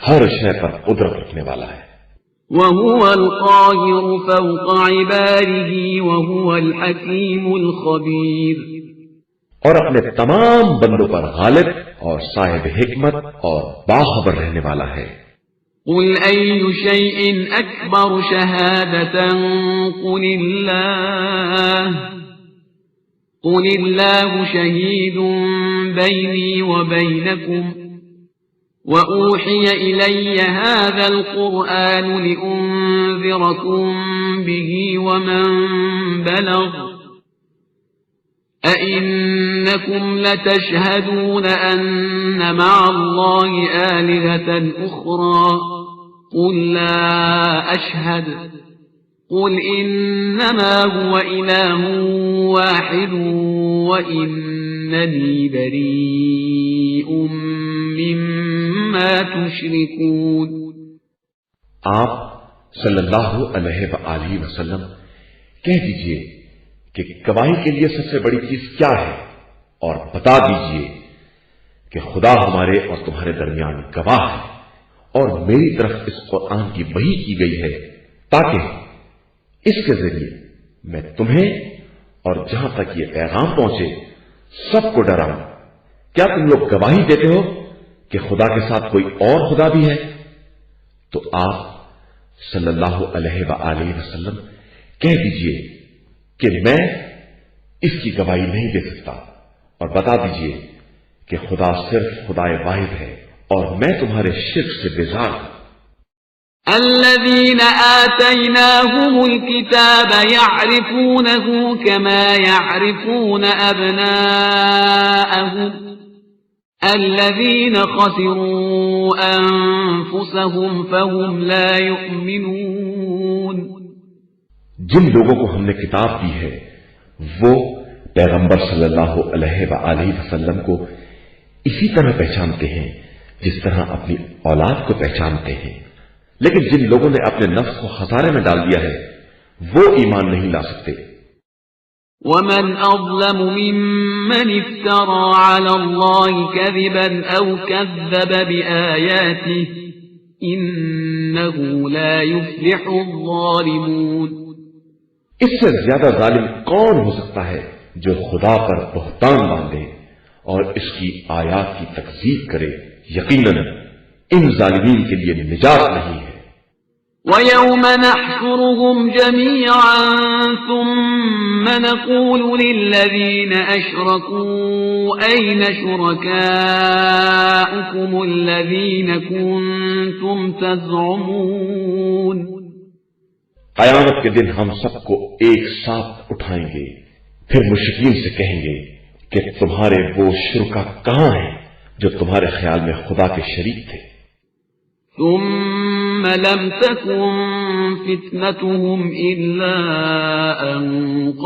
ہر شے پر قدرت رکھنے والا ہے۔ وَهُوَ الْقَاهِرُ فَوْقَ عِبَادِهِ وَهُوَ الْحَكِيمُ الْخَبِيرُ۔ اور اپنے تمام بندوں پر غالب اور صاحب حکمت اور باخبر رہنے والا ہے۔ قُلْ أَيُّ شَيْءٍ أَكْبَرُ شَهَادَةً قُلِ اللَّهُ شَهِيدٌ بَيْنِي وَبَيْنَكُمْ وَأُوحِيَ إِلَيَّ هَذَا الْقُرْآنُ لِأُنذِرَكُم بِهِ وَمَن بَلَغَ أَئِنَّكُمْ لَتَشْهَدُونَ أَنَّ مَعَ اللَّهِ آلِهَةً أُخْرَى قُل لَّا أَشْهَدُ قُلْ إِنَّمَا هُوَ إِلَٰهٌ وَاحِدٌ وَإِنَّنِي بَرِيءٌ مِّمَّا تُشْرِكُونَ۔ آپ صلی اللہ علیہ وآلہ وسلم کہہ دیجئے کہ گواہی کے لیے سب سے بڑی چیز کیا ہے، اور بتا دیجئے کہ خدا ہمارے اور تمہارے درمیان گواہ ہے، اور میری طرف اس قرآن کی وحی کی گئی ہے تاکہ اس کے ذریعے میں تمہیں اور جہاں تک یہ پیغام پہنچے سب کو ڈراؤں۔ کیا تم لوگ گواہی دیتے ہو کہ خدا کے ساتھ کوئی اور خدا بھی ہے؟ تو آپ صلی اللہ علیہ وآلہ وسلم کہہ دیجئے کہ میں اس کی گواہی نہیں دے سکتا، اور بتا دیجئے کہ خدا صرف خدا واحد ہے، اور میں تمہارے شرک سے بیزار ہوں۔ الذين آتيناهم الكتاب يعرفونه كما يعرفون أبناءهم الذين خسروا أنفسهم فهم لا يؤمنون۔ جن لوگوں کو ہم نے کتاب دی ہے وہ پیغمبر صلی اللہ علیہ وآلہ وسلم کو اسی طرح پہچانتے ہیں جس طرح اپنی اولاد کو پہچانتے ہیں، لیکن جن لوگوں نے اپنے نفس کو خسارے میں ڈال دیا ہے وہ ایمان نہیں لا سکتے۔ ومن أظلم ممن افترى على الله كذبا أو كذب بآياته إنه لا يفلح الظالمون۔ اس سے زیادہ ظالم کون ہو سکتا ہے جو خدا پر بہتان باندھے اور اس کی آیات کی تکذیب کرے؟ یقیناً ان ظالمین کے لیے نجات نہیں ہے۔ وَيَوْمَ نَحْشُرُهُمْ جَمِيعًا ثُمَّ نَقُولُ لِلَّذِينَ أَشْرَكُوا أَيْنَ شُرَكَاؤُكُمُ الَّذِينَ كُنتُمْ تَزْعُمُونَ۔ قیامت کے دن ہم سب کو ایک ساتھ اٹھائیں گے، پھر مشرکین سے کہیں گے کہ تمہارے وہ شرکا کہاں ہیں جو تمہارے خیال میں خدا کے شریک تھے؟ ثم لم تكن فتنتهم إلا أن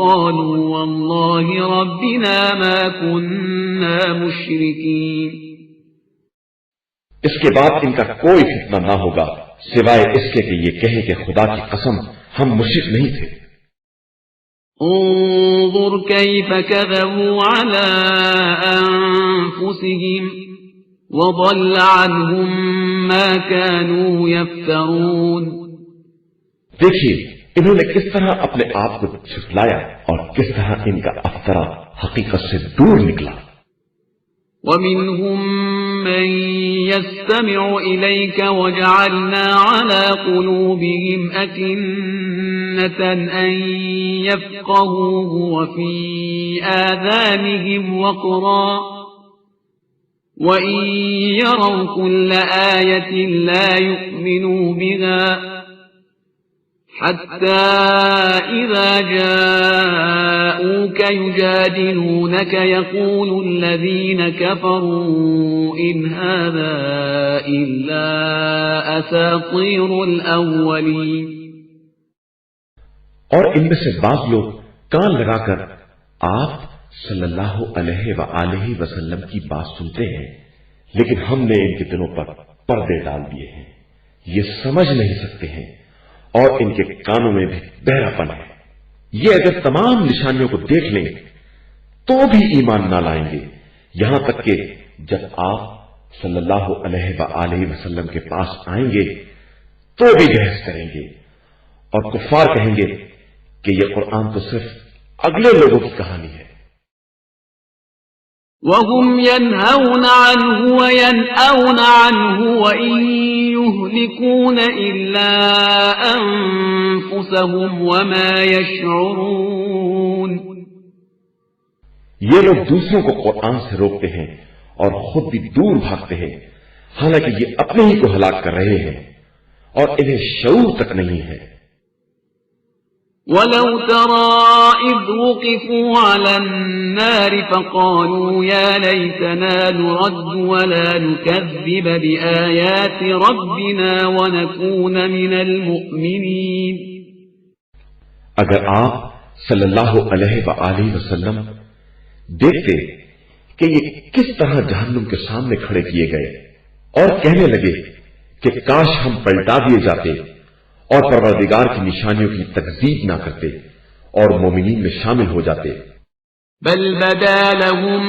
قالوا والله ربنا ما كنا مشركين۔ اس کے بعد ان کا کوئی فتنہ نہ ہوگا سوائے اس کے کہ یہ کہے کہ خدا کی قسم ہم مشرک نہیں تھے۔ انظر كيف كذبوا على أنفسهم وضل عنهم ما كانوا يفترون۔ دیکھیے انہوں نے کس طرح اپنے آپ کو جھٹلایا اور کس طرح ان کا افطرا حقیقت سے دور نکلا۔ ومنهم من يستمع إليك وجعلنا على قلوبهم أكنة أن يفقهوه وفي آذانهم وقرا وَإِن يَرَوْا كُلَّ آيَةٍ لَا يُؤْمِنُوا بِهَا حَتَّى إِذَا جَاءُوكَ يُجَادِلُونَكَ يَقُولُ الَّذِينَ كَفَرُوا إِنْ هَذَا إِلَّا أَسَاطِيرُ الْأَوَّلِينَ۔ اور ان میں سے بعض لوگ کان لگا کر آپ صلی اللہ علیہ وآلہ وسلم کی بات سنتے ہیں، لیکن ہم نے ان کے دلوں پر پردے ڈال دیے ہیں، یہ سمجھ نہیں سکتے ہیں اور ان کے کانوں میں بھی بہرا پن ہے۔ یہ اگر تمام نشانیوں کو دیکھ لیں تو بھی ایمان نہ لائیں گے، یہاں تک کہ جب آپ صلی اللہ علیہ وآلہ وسلم کے پاس آئیں گے تو بھی بحث کریں گے، اور کفار کہیں گے کہ یہ قرآن تو صرف اگلے لوگوں کی کہانی ہے۔ وَهُمْ يَنْهَوْنَ عَنْهُ وَيَنْأَوْنَ عَنْهُ وَإِنْ يُهْلِكُونَ إِلَّا أَنفُسَهُمْ وَمَا يَشْعُرُونَ۔ یہ لوگ دوسروں کو قرآن سے روکتے ہیں اور خود بھی دور بھاگتے ہیں، حالانکہ یہ اپنے ہی کو ہلاک کر رہے ہیں اور انہیں شعور تک نہیں ہے۔ وَلَوْ تَرَى إِذْ وُقِفُوا عَلَى النَّارِ فَقَالُوا يَا لَيْتَنَا نُرَدُّ وَلَا نُكَذِّبَ بِآيَاتِ رَبِّنَا وَنَكُونَ مِنَ الْمُؤْمِنِينَ۔ اگر آپ صلی اللہ علیہ وآلہ وسلم دیکھتے کہ یہ کس طرح جہنم کے سامنے کھڑے کیے گئے اور کہنے لگے کہ کاش ہم پلٹا دیے جاتے اور پروردگار کی نشانیوں کی تکذیب نہ کرتے اور مومنین میں شامل ہو جاتے۔ بل بدا لهم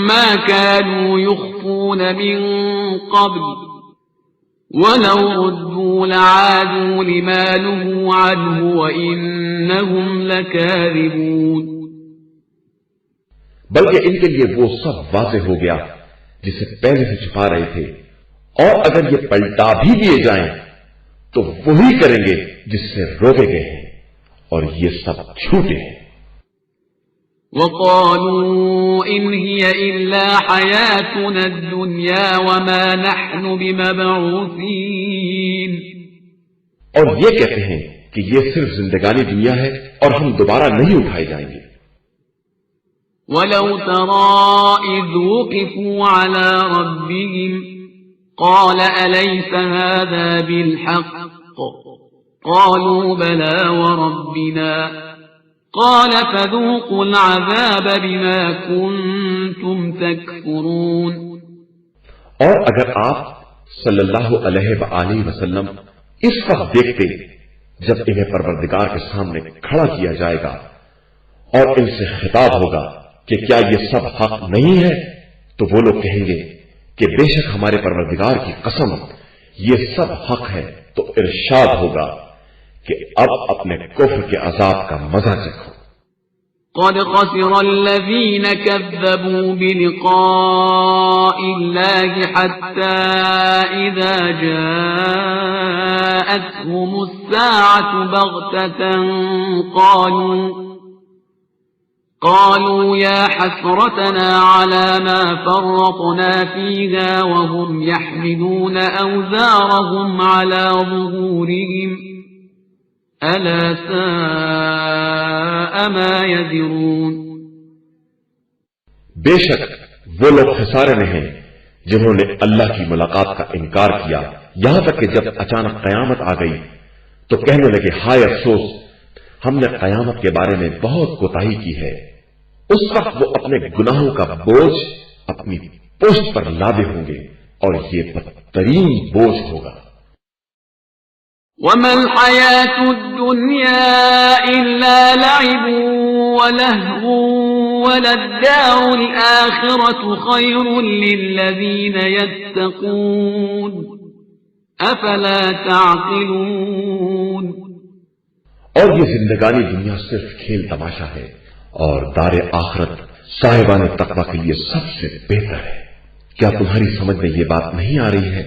ما كانوا يخفون من قبل ولو ردوا لعادوا لما نهوا عنه وإنهم لكاذبون۔ بلکہ ان کے لیے وہ سب واضح ہو گیا جسے پہلے سے چھپا رہے تھے، اور اگر یہ پلٹا بھی دیے جائیں تو وہی کریں گے جس سے روکے گئے ہیں، اور یہ سب جھوٹے ہیں۔ وقالوا إن هي إلا حياتنا الدنيا وما نحن بمبعوثين۔ اور یہ کہتے ہیں کہ یہ صرف زندگانی دنیا ہے اور ہم دوبارہ نہیں اٹھائے جائیں گے۔ ولو ترى إذ وقفوا على ربهم قال أليس هذا بالحق قالوا بلى وربنا قال فذوقوا العذاب بما كنتم تكفرون۔ اور اگر آپ صلی اللہ علیہ وآلہ وسلم اس وقت دیکھتے جب انہیں پروردگار کے سامنے کھڑا کیا جائے گا اور ان سے خطاب ہوگا کہ کیا یہ سب حق نہیں ہے، تو وہ لوگ کہیں گے کہ بے شک ہمارے پروردگار کی قسم یہ سب حق ہے، تو ارشاد ہوگا کہ اب اپنے کفر کے عذاب کا مزہ چکھو۔ قد خسر الذين كذبوا بلقاء الله حتى إذا جاءتهم الساعة بغتة قالوا يا حسرتنا على ما فرطنا فيها وهم يحملون أوزارهم على ظهورهم ألا ساء ما يزرون۔ بے شک وہ لوگ خسارے میں ہیں جنہوں نے اللہ کی ملاقات کا انکار کیا، یہاں تک کہ جب اچانک قیامت آ گئی تو کہنے لگے ہائے افسوس، ہم نے قیامت کے بارے میں بہت کوتاہی کی ہے۔ اس وقت وہ اپنے گناہوں کا بوجھ اپنی پشت پر لادے ہوں گے اور یہ بدترین بوجھ ہوگا۔ وما الحياة الدنيا إلا لعب ولهو وللدار الآخرة خير للذين يتقون أفلا تعقلون۔ اور یہ زندگانی دنیا صرف کھیل تماشا ہے اور دار آخرت صاحبان تقوی کے لیے سب سے بہتر ہے، کیا تمہاری سمجھ میں یہ بات نہیں آ رہی ہے؟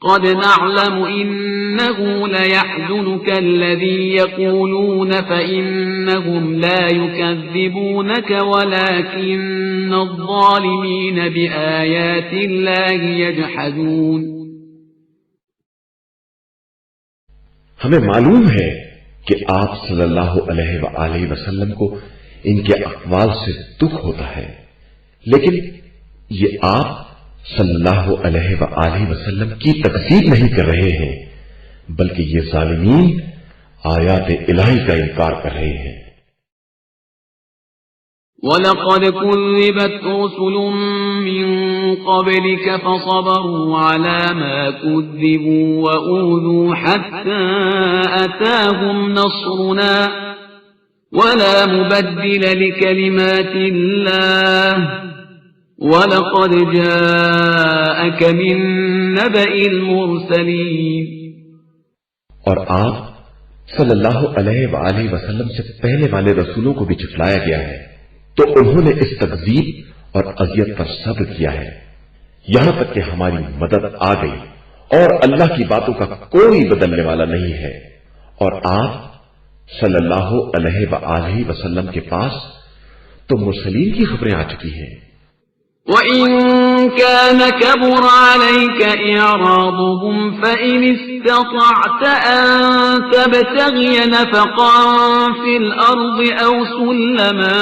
قد نعلم إنه ليحزنك الذي يقولون فإنهم لا يكذبونك ولكن الظالمين بآيات الله يجحدون۔ ہمیں معلوم ہے کہ آپ صلی اللہ علیہ وآلہ وسلم کو ان کے اقوال سے دکھ ہوتا ہے، لیکن یہ آپ صلی اللہ علیہ وآلہ وسلم کی تکذیب نہیں کر رہے ہیں، بلکہ یہ ظالمین آیات الہی کا انکار کر رہے ہیں۔ وَلَقَدْ كُذِّبَتْ رُسُلٌ مِّن قَبْلِكَ فَصَبَرُوا عَلَى مَا كُذِّبُوا وَأُوذُوا حَتَّى أَتَاهُمْ نَصْرُنَا وَلَا مُبَدِّلَ لِكَلِمَاتِ اللَّهِ وَلَقَدْ جَاءَكَ مِن نَّبَإِ الْمُرْسَلِينَ۔ اور آپ صلی اللہ علیہ وآلہ وسلم سے پہلے والے رسولوں کو بھی جھٹلایا گیا ہے، تو انہوں نے اس تکذیب اور اذیت پر صبر کیا ہے، یہاں تک کہ ہماری مدد آ گئی، اور اللہ کی باتوں کا کوئی بدلنے والا نہیں ہے۔ اور آپ صلی اللہ علیہ وآلہ وسلم کے پاس تو مرسلین کی خبریں آ چکی ہیں۔ وَإِن كَانَ كَبُرَ عَلَيْكَ إِعْرَاضُهُمْ فَإِنِ اسْتَطَعْتَ أَن تَبْتَغِيَ نَفَقًا فِي الْأَرْضِ أَوْ سُلَّمًا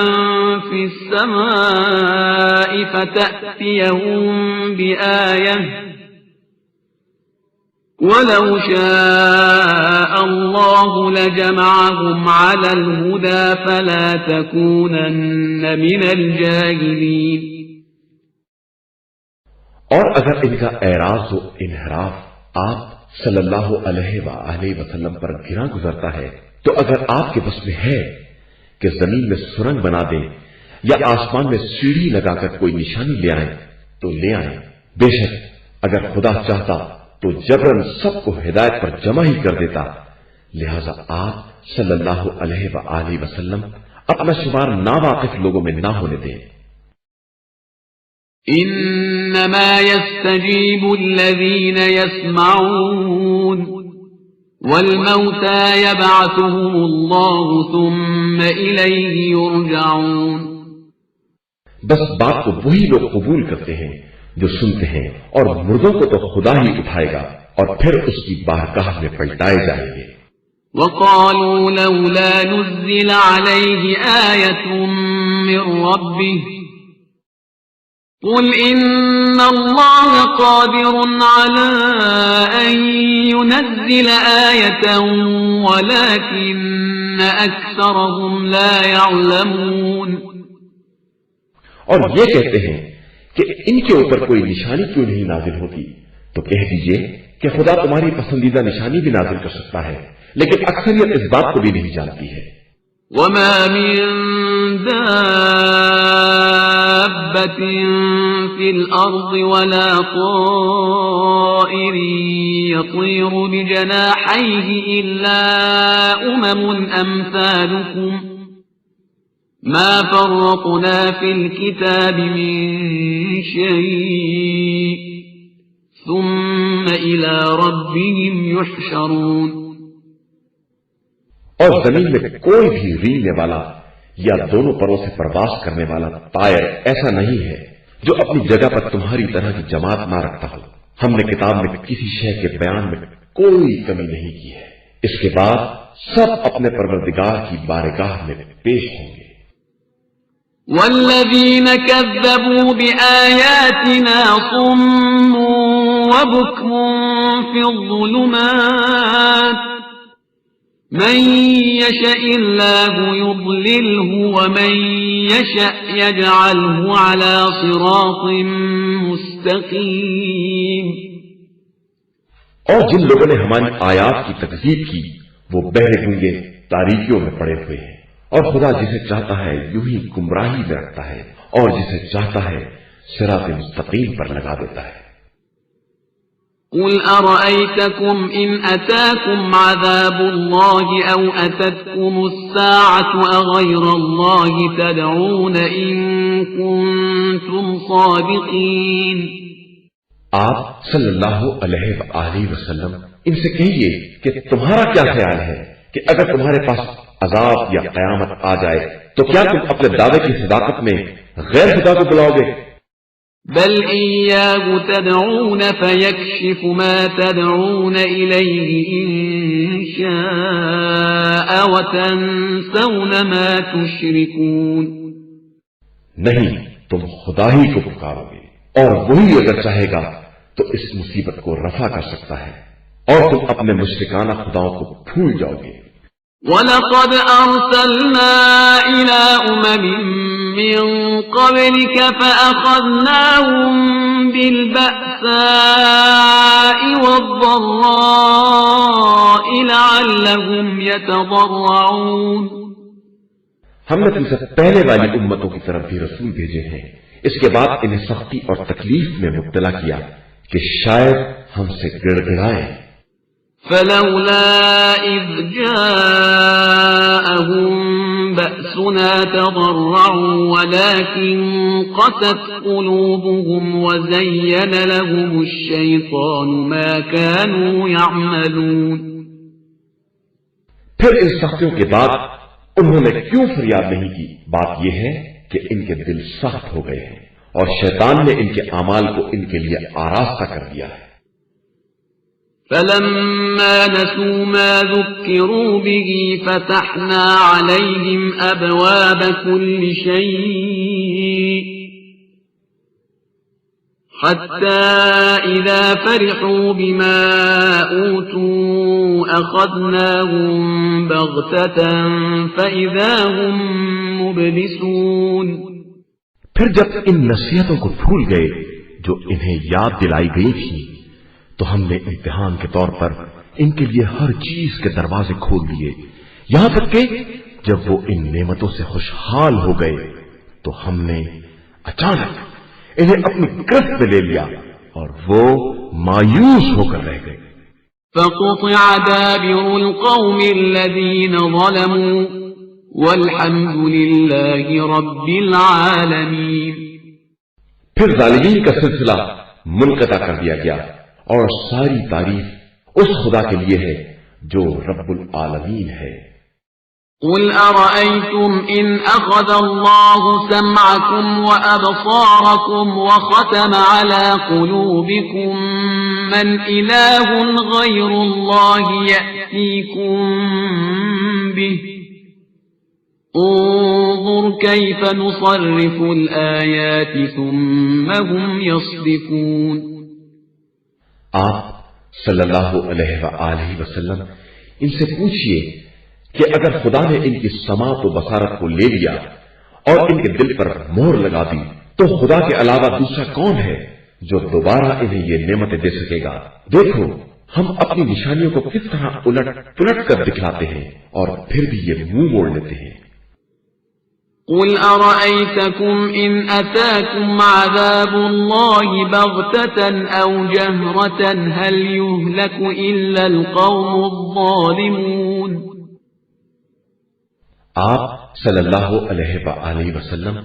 فِي السَّمَاءِ فَتَأْتِيَهُم بِآيَةٍ وَلَوْ شَاءَ اللَّهُ لَجَمَعَهُمْ عَلَى الْهُدَى فَلَا تَكُونَنَّ مِنَ الْجَاهِلِينَ۔ اور اگر ان کا اعراض و انحراف آپ صلی اللہ علیہ وآلہ وسلم پر گرا گزرتا ہے تو اگر آپ کے بس میں ہے کہ زمین میں سرنگ بنا دیں یا آسمان میں سیڑھی لگا کر کوئی نشانی لے آئیں تو لے آئیں. بے شک اگر خدا چاہتا تو جبرن سب کو ہدایت پر جمع ہی کر دیتا. لہذا آپ صلی اللہ علیہ وآلہ وسلم اپنا شمار ناواقف لوگوں میں نہ ہونے دیں. انما يستجيب الذين يسمعون والموتى يبعثهم الله ثم إليه يرجعون. بس بات کو وہی لوگ قبول کرتے ہیں جو سنتے ہیں، اور مردوں کو تو خدا ہی اٹھائے گا اور پھر اس کی بارگاہ میں پلٹائے جائیں گے. وقالوا لولا نزل عليه آية من ربه قل إن الله قادر على أن ينزل آية ولكن أكثرهم لا يعلمون. اور یہ کہتے ہیں کہ ان کے اوپر کوئی نشانی کیوں نہیں نازل ہوتی، تو کہہ دیجئے کہ خدا تمہاری پسندیدہ نشانی بھی نازل کر سکتا ہے، لیکن اکثریت اس بات کو بھی نہیں جانتی ہے. وما من دابة في الأرض ولا طائر يطير بجناحيه إلا أمثالكم ما فرطنا في الكتاب من شيء ثم إلى ربهم يحشرون. اور زمین میں کوئی بھی ریلنے والا یا دونوں پروں سے پرواز کرنے والا طائر ایسا نہیں ہے جو اپنی جگہ پر تمہاری طرح کی جماعت نہ رکھتا ہو. ہم نے کتاب میں کسی شے کے بیان میں کوئی کمی نہیں کی ہے. اس کے بعد سب اپنے پروردگار کی بارگاہ میں پیش ہوں گے. والذین کذبوا بآیاتنا صم وبکم فی الظلمات من يشاء الله يضلله ومن يشاء يجعله على صراط مستقيم. اور جن لوگوں نے ہماری آیات کی تکذیب کی وہ بہرے گونگے تاریکیوں میں پڑے ہوئے ہیں، اور خدا جسے چاہتا ہے یوں ہی گمراہی میں رکھتا ہے اور جسے چاہتا ہے صراط مستقیم پر لگا دیتا ہے. قل أرأيتكم إن أتاكم عذاب الله أو أتتكم الساعة أغير الله تدعون إن كنتم صادقين. آپ صلی اللہ علیہ وآلہ وسلم ان سے کہیے کہ تمہارا کیا خیال ہے کہ اگر تمہارے پاس عذاب یا قیامت آ جائے تو کیا تم اپنے دعوے کی صداقت میں غیر خدا کو بلاؤ گے؟ بل إياه تدعون فيكشف ما تدعون إليه إن شاء وتنسون ما تشركون. نہیں، تم خدا ہی کو پکارو گے اور وہی اگر چاہے گا تو اس مصیبت کو رفع کر سکتا ہے اور تم اپنے مشرکانہ خداؤں کو بھول جاؤ گے. وَلَقَدْ أَرْسَلْنَا إِلَىٰ أُمَمٍ مِّن قَبْلِكَ فَأَخَذْنَاهُم بِالْبَأْسَاءِ وَالضَّرَّاءِ لَعَلَّهُمْ يَتَضَرَّعُونَ. ہم نے تم سے پہلے والی امتوں کی طرف بھی رسول بھیجے ہیں، اس کے بعد انہیں سختی اور تکلیف میں مبتلا کیا کہ شاید ہم سے گڑ گڑائیں. فلولا إذ جاءهم بأسنا تضرعوا ولكن قست قلوبهم وزين لهم الشيطان ما كانوا يعملون. پھر ان سختیوں کے بعد انہوں نے کیوں فریاد نہیں کی؟ بات یہ ہے کہ ان کے دل سخت ہو گئے ہیں اور شیطان نے ان کے اعمال کو ان کے لیے آراستہ کر دیا ہے. فلما نسوا ما ذكروا به فتحنا عليهم أبواب كل شيء حتى إذا فرحوا بما أوتوا أخذناهم بغتة فإذا هم مبلسون. پھر جب ان نصیحتوں کو بھول گئے جو انہیں یاد دلائی گئی تھی تو ہم نے امتحان کے طور پر ان کے لیے ہر چیز کے دروازے کھول دیے، یہاں تک کہ جب وہ ان نعمتوں سے خوشحال ہو گئے تو ہم نے اچانک انہیں اپنی گرفت میں لے لیا اور وہ مایوس ہو کر رہ گئے۔ فقطع دابر القوم الذين ظلموا والحمد لله رب العالمين۔ پھر ظالمین کا سلسلہ منقطع کر دیا گیا اور ساری تعریف اس خدا کے لیے ہے جو رب العالمین ہے۔ قل أرأيتم إن أخذ الله سمعكم وأبصاركم وختم على قلوبكم من إله غير الله يأتيكم به انظر كيف نصرف الآيات ثم هم يصدفون۔ آپ صلی اللہ علیہ وآلہ وسلم ان سے پوچھئے کہ اگر خدا نے ان کی سماعت و بصارت کو لے لیا اور ان کے دل پر مہر لگا دی تو خدا کے علاوہ دوسرا کون ہے جو دوبارہ انہیں یہ نعمتیں دے سکے گا؟ دیکھو ہم اپنی نشانیوں کو کس طرح الٹ پلٹ کر دکھلاتے ہیں اور پھر بھی یہ منہ موڑ لیتے ہیں۔ قل أرأيتكم إن أتاكم عذاب الله بغتة أو جهرة هل يهلك إلا القوم الظالمون۔ آپ صلی اللہ علیہ وآلہ وسلم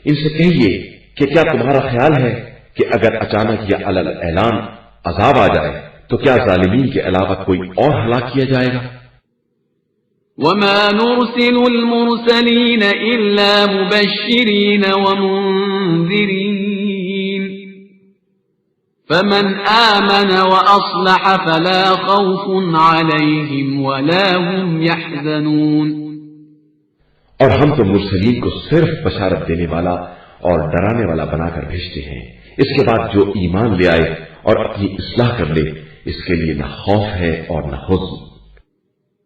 ان سے کہیے کہ کیا تمہارا خیال ہے کہ اگر اچانک یا علل اعلان عذاب آ جائے تو کیا ظالمین کے علاوہ کوئی اور ہلاک کیا جائے گا؟ وما نرسل المرسلين إلا مبشرين ومنذرين فمن آمن وأصلح فلا خوف عليهم ولا هم يحزنون۔ اور ہم تو مرسلین کو صرف بشارت دینے والا اور ڈرانے والا بنا کر بھیجتے ہیں، اس کے بعد جو ایمان لے آئے اور اپنی اصلاح کر لے اس کے لیے نہ خوف ہے اور نہ حزن۔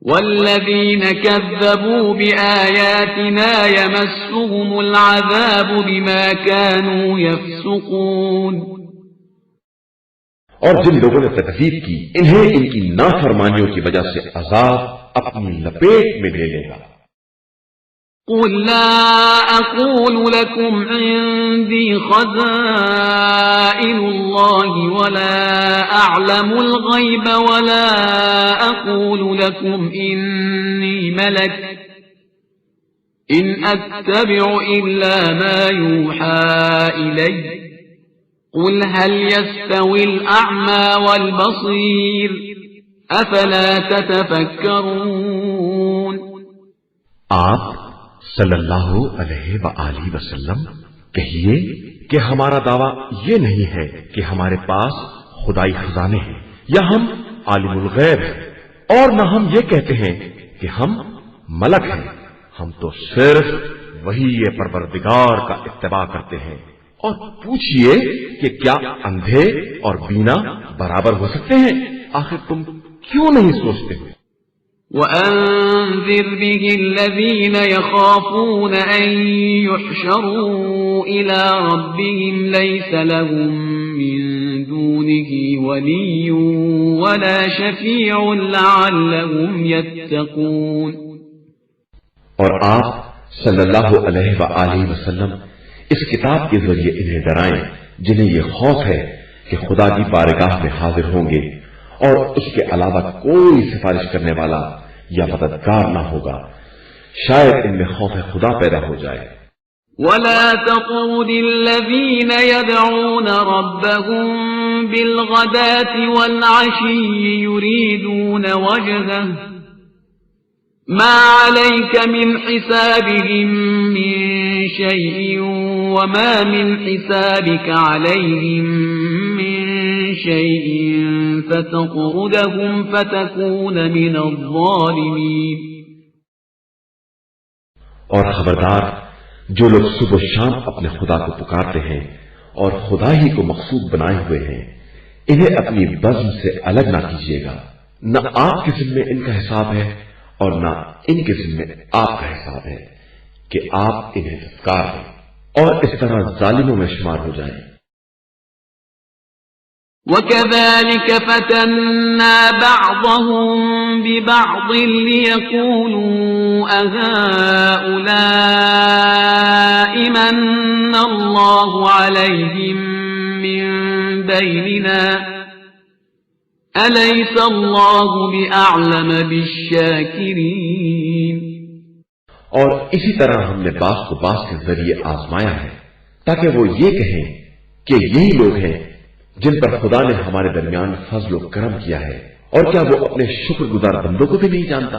والذين كذبوا بآياتنا يمسهم العذاب بما كانوا يفسقون۔ اور جن لوگوں نے تکذیب کی انہیں ان کی نافرمانیوں کی وجہ سے عذاب اپنی لپیٹ میں لے لے گا۔ قل لا أقول لكم عندي خزائن الله ولا أعلم الغيب ولا أقول لكم إني ملك إن أتبع إلا ما يوحى إلي قل هل يستوي الأعمى والبصير أفلا تتفكرون۔ آپ صلی اللہ علیہ وآلہ وسلم کہیے کہ ہمارا دعویٰ یہ نہیں ہے کہ ہمارے پاس خدائی خزانے ہیں یا ہم عالم الغیب ہیں، اور نہ ہم یہ کہتے ہیں کہ ہم ملک ہیں، ہم تو صرف وہی پروردگار کا اتباع کرتے ہیں۔ اور پوچھئے کہ کیا اندھے اور بینا برابر ہو سکتے ہیں؟ آخر تم کیوں نہیں سوچتے ہو؟ وأنذر به الذين يخافون أن يحشروا إلى ربهم ليس لهم من دونه ولي ولا شفيع لعلهم يتقون۔ اور آپ صلی اللہ علیہ وآلہ وسلم اس کتاب کے ذریعے انہیں ڈرائیں جنہیں یہ خوف ہے کہ خدا کی بارگاہ میں حاضر ہوں گے اور اس کے علاوہ کوئی سفارش کرنے والا یا مددگار نہ ہوگا، شاید ان میں خوف خدا پیدا ہو جائے۔ ولا تطرد الذين يدعون ربهم بالغداة والعشي يريدون وجهه ما عليك من حسابهم من شيء وما من حسابك عليهم من شيء فتطردهم فتكون من الظالمين۔ اور خبردار جو لوگ صبح و شام اپنے خدا کو پکارتے ہیں اور خدا ہی کو مقصود بنائے ہوئے ہیں انہیں اپنی بزم سے الگ نہ کیجیے گا، نہ آپ کے ذمے ان کا حساب ہے اور نہ ان کے ذمے آپ کا حساب ہے کہ آپ انہیں دھتکار دیں اور اس طرح ظالموں میں شمار ہو جائیں۔ وَكَذَلِكَ فَتَنَّا بَعْضَهُم بِبَعْضٍ لِيَقُولُوا أَهَٰؤُلَاءِ مَنَّ اللَّهُ عَلَيْهِم مِّن بَيْنِنَا أَلَيْسَ اللَّهُ بِأَعْلَمَ بِالشَّاكِرِينَ۔ اور اسی طرح ہم نے بعض کو بعض کے ذریعے آزمایا ہے تاکہ وہ یہ کہیں کہ یہی لوگ ہیں جن پر خدا نے ہمارے درمیان فضل و کرم کیا ہے، اور کیا وہ اپنے شکر گزار بندوں کو بھی نہیں جانتا؟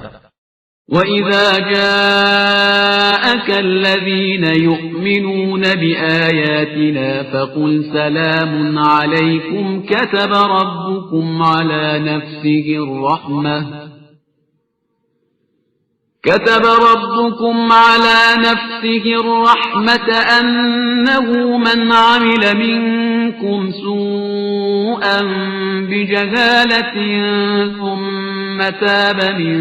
وَإِذَا جَاءَكَ الَّذِينَ يُؤْمِنُونَ بِآيَاتِنَا فَقُلْ سَلَامٌ عَلَيْكُمْ كَتَبَ رَبُّكُمْ عَلَى نَفْسِهِ الرَّحْمَةَ أَنَّهُ مَنْ عَمِلَ مِنكُمْ سُوءًا بِجَهَالَةٍ ثُمَّ تَابَ مِن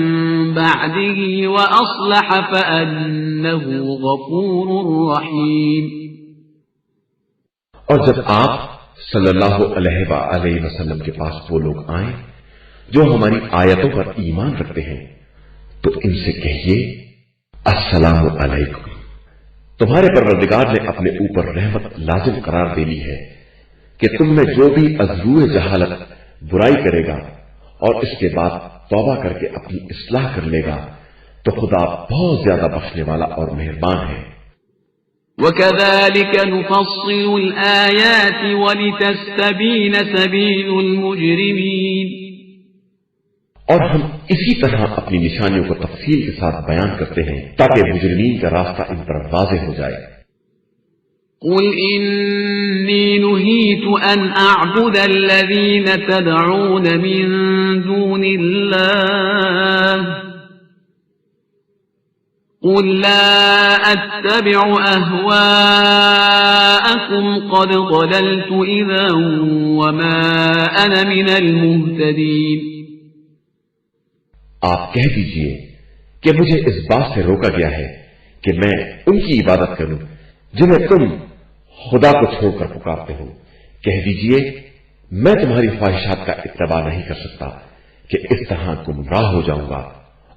بَعْدِهِ وَأَصْلَحَ فَأَنَّهُ غَفُورٌ رَّحِيمٌ۔ اور جب آپ صلی اللہ علیہ وآلہ وسلم کے پاس وہ لوگ آئیں جو ہماری آیتوں پر ایمان رکھتے ہیں تو ان سے کہیے السلام علیکم، تمہارے پروردگار نے اپنے اوپر رحمت لازم قرار دے لی ہے کہ تم میں جو بھی از روئے جہالت برائی کرے گا اور اس کے بعد توبہ کر کے اپنی اصلاح کر لے گا تو خدا بہت زیادہ بخشنے والا اور مہربان ہے۔ وَكَذَلِكَ نُفَصِّلُ الْآيَاتِ وَلِتَسْتَبِينَ سَبِيلُ الْمُجْرِمِينَ، اور ہم اسی طرح اپنی نشانیوں کو تفصیل کے ساتھ بیان کرتے ہیں تاکہ مجرمین کا راستہ ان پر واضح ہو جائے۔ قُلْ إِنِّي نُهِيتُ أَنْ أَعْبُدَ الَّذِينَ تَدْعُونَ مِن دُونِ اللَّهِ قُلْ لَا أَتَّبِعُ أَهْوَاءَكُمْ قَدْ ضَلَلْتُ إِذًا وَمَا أَنَا مِنَ الْمُهْتَدِينَ۔ آپ کہہ دیجئے کہ مجھے اس بات سے روکا گیا ہے کہ میں ان کی عبادت کروں جنہیں تم خدا کو چھوڑ کر پکارتے ہو۔ کہہ دیجئے میں تمہاری خواہشات کا اتباع نہیں کر سکتا کہ اس طرح گمراہ ہو جاؤں گا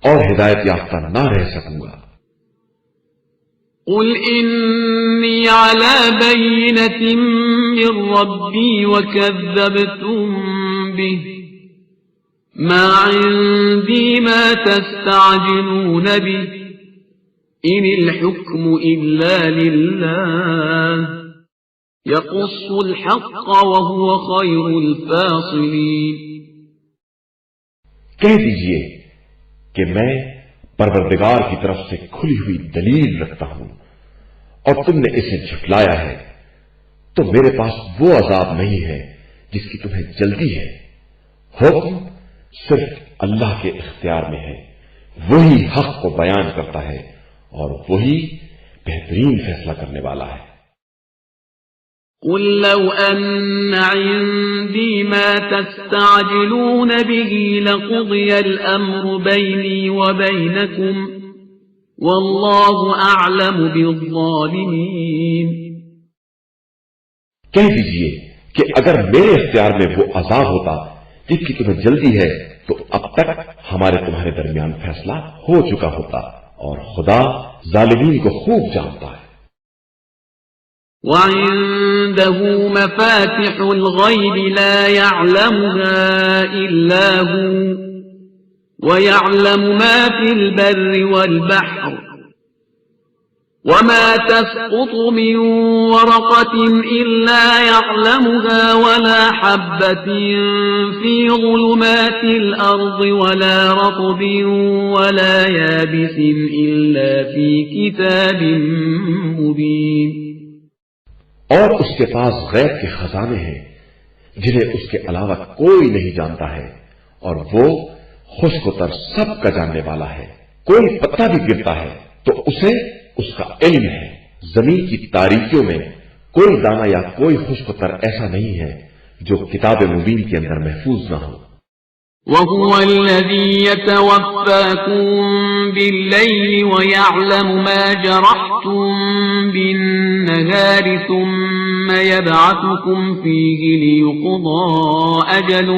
اور ہدایت یافتہ نہ رہ سکوں گا۔ قل إني على بينة من ربي وكذبتم به ما عندي ما تستعجلون به إن الحكم إلا لله يقص الحق وهو خير الفاصلين۔ کہہ دیجئے کہ میں پروردگار کی طرف سے کھلی ہوئی دلیل رکھتا ہوں اور تم نے اسے جھٹلایا ہے تو میرے پاس وہ عذاب نہیں ہے جس کی تمہیں جلدی ہے۔ حکم صرف اللہ کے اختیار میں ہے، وہی حق کو بیان کرتا ہے اور وہی بہترین فیصلہ کرنے والا ہے۔ قل لو أن عندي ما تستعجلون به لقضي الأمر بيني وبينكم والله أعلم بالظالمين۔ کہہ دیجئے کہ اگر میرے اختیار میں وہ عذاب ہوتا جس کی تمہیں جلدی ہے تو اب تک ہمارے تمہارے درمیان فیصلہ ہو چکا ہوتا اور خدا ظالمین کو خوب جانتا ہے۔ وعنده مفاتح الغيب لا يعلمها إلا هو ويعلم ما في البر والبحر وما تسقط من ورقة إلا يعلمها ولا حبة في ظلمات الأرض ولا رطب ولا يابس إلا في كتاب مبين۔ اور اس کے پاس غیب کے خزانے ہیں جنہیں اس کے علاوہ کوئی نہیں جانتا ہے اور وہ خشک و تر سب کا جاننے والا ہے۔ کوئی پتا بھی گرتا ہے تو اسے اس کا علم ہے۔ زمین کی تاریکیوں میں کوئی دانہ یا کوئی خشک و تر ایسا نہیں ہے جو کتاب مبین کے اندر محفوظ نہ ہو۔ وَهُوَ الَّذِي يَتَوَفَّاكُم بِاللَّيْلِ وَيَعْلَمُ مَا جَرَحْتُم بالنهار ثم يبعثكم فيه ليقضى أجل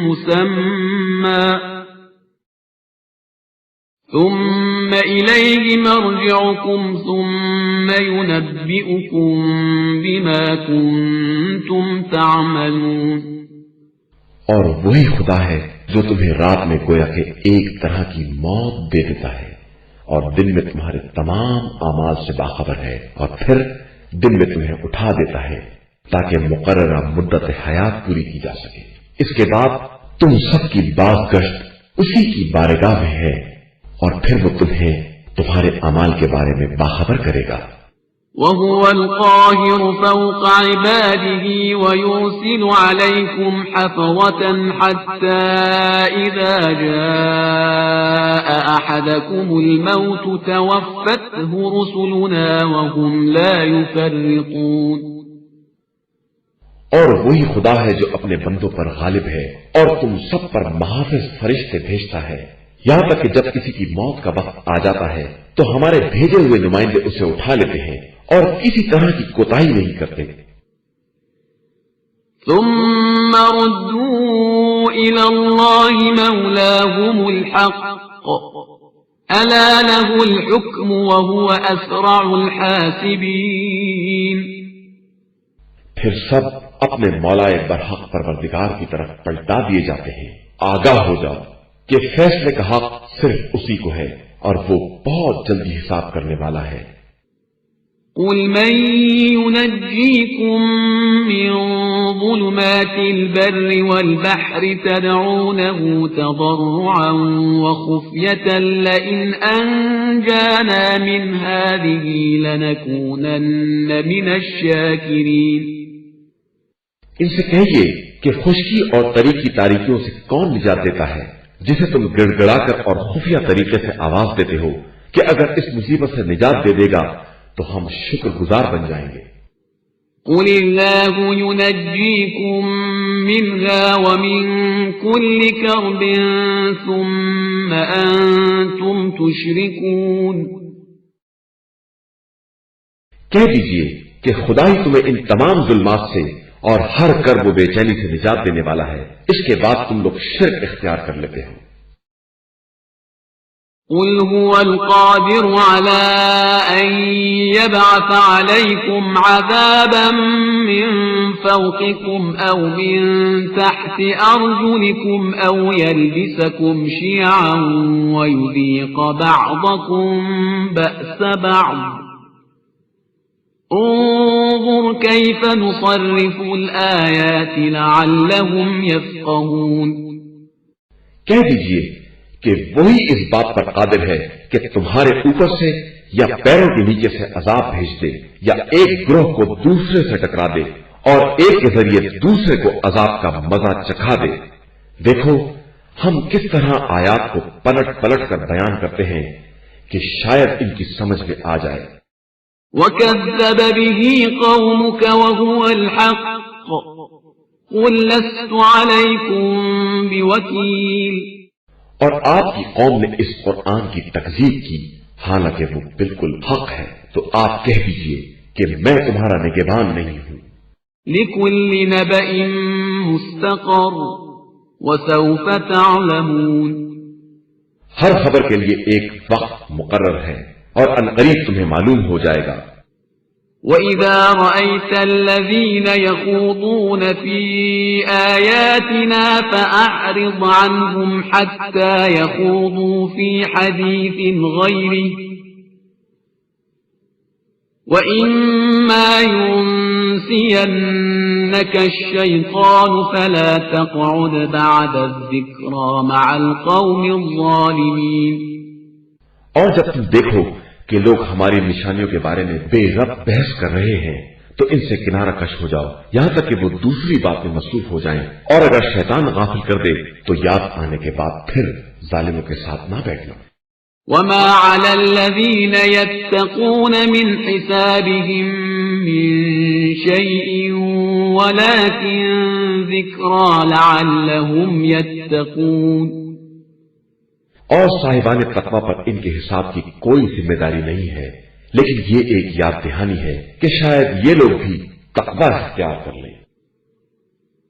مسمى ثم إليه مرجعكم ثم ينبئكم بما كنتم تعملون. اور وہی خدا ہے جو تمہیں رات میں گویا کہ ایک طرح کی موت دے دیتا ہے اور دن میں تمہارے تمام اعمال سے باخبر ہے، اور پھر دن میں تمہیں اٹھا دیتا ہے تاکہ مقررہ مدت حیات پوری کی جا سکے. اس کے بعد تم سب کی باز گشت اسی کی بارگاہ میں ہے اور پھر وہ تمہیں تمہارے اعمال کے بارے میں باخبر کرے گا. وهو القاهر فوق عباده ويرسل عليكم حفظة حتى إذا جاء أحدكم الموت توفته رسلنا وهم لا يفرطون. اور وہی خدا ہے جو اپنے بندوں پر غالب ہے اور تم سب پر محافظ فرشتے بھیجتا ہے یہاں تک کہ جب کسی کی موت کا وقت آ جاتا ہے تو ہمارے بھیجے ہوئے نمائندے اسے اٹھا لیتے ہیں اور کسی طرح کی کوتاہی نہیں کرتے. ثم ردوا إلى الله مولاهم الحق ألا له الحكم وهو أسرع الحاسبين. پھر سب اپنے مولا برحق پروردگار کی طرف پلٹا دیے جاتے ہیں. آگاہ ہو جاؤ کہ فیصلے کا حق صرف اسی کو ہے اور وہ بہت جلدی حساب کرنے والا ہے. قل من ينجيكم من ظلمات البر والبحر تدعونه تضرعا وخفية لئن أنجانا من هذه لنكونن من الشاكرين. ان سے کہیے کہ خشکی اور تری کی تاریکیوں سے کون نجات دیتا ہے جسے تم گڑ گڑا کر اور خفیہ طریقے سے آواز دیتے ہو کہ اگر اس مصیبت سے نجات دے دے گا تو ہم شکر گزار بن جائیں گے. قل الله ينجيكم منها ومن كل كرب ثم أنتم تشركون. کہہ دیجئے کہ خدا ہی تمہیں ان تمام ظلمات سے اور ہر کرب و بے چینی سے نجات دینے والا ہے، اس کے بعد تم لوگ شرک اختیار کر لیتے ہو. قل هو القادر على أن يبعث عليكم عذابا من فوقكم أو من تحت أرجلكم أو يلبسكم شيعا ويذيق بعضكم بأس بعض انظر كيف نصرف الآيات لعلهم يفقهون. کہہ دیجئے کہ وہی اس بات پر قادر ہے کہ تمہارے اوپر سے یا پیروں کے نیچے سے عذاب بھیج دے یا ایک گروہ کو دوسرے سے ٹکرا دے اور ایک کے ذریعے دوسرے کو عذاب کا مزہ چکھا دے. دیکھو ہم کس طرح آیات کو پلٹ پلٹ کر بیان کرتے ہیں کہ شاید ان کی سمجھ میں آ جائے. وَكَذَّبَ بِهِ قَوْمُكَ وَهُوَ الْحَقُّ قُلْ لَسْتُ عَلَيْكُمْ بِوَكِيلٍ. اور آپ کی قوم نے اس قرآن کی تکذیب کی حالانکہ وہ بالکل حق ہے، تو آپ کہہ دیجئے کہ میں تمہارا نگہبان نہیں ہوں. لِكُلِّ نَبَإٍ مُسْتَقَرٌّ وَسَوْفَ تَعْلَمُونَ. ہر خبر کے لیے ایک وقت مقرر ہے اور عنقریب تمہیں معلوم ہو جائے گا. وَإِذَا رَأَيْتَ الَّذِينَ يَخُوضُونَ فِي آيَاتِنَا فَأَعْرِضْ عَنْهُمْ حَتَّى يَخُوضُوا فِي حَدِيثٍ غَيْرِهِ وَإِمَّا يُنْسِيَنَّكَ الشَّيْطَانُ فَلَا تَقْعُدْ بَعْدَ الذِّكْرَى مَعَ الْقَوْمِ الظَّالِمِينَ. اور جب تم دیکھو کہ لوگ ہماری نشانیوں کے بارے میں بے رب بحث کر رہے ہیں تو ان سے کنارہ کش ہو جاؤ یہاں تک کہ وہ دوسری بات میں مصروف ہو جائیں، اور اگر شیطان غافل کر دے تو یاد آنے کے بعد پھر ظالموں کے ساتھ نہ بیٹھنا. وَمَا عَلَى الَّذِينَ يَتَّقُونَ مِنْ حِسَابِهِمْ مِنْ شَيْءٍ وَلَكِنْ ذِكْرَى لَعَلَّهُمْ يَتَّقُونَ. اور صاحبان تقوی پر ان کے حساب کی کوئی ذمہ داری نہیں ہے لیکن یہ ایک یاد دہانی ہے کہ شاید یہ لوگ بھی تقوی اختیار کر لیں۔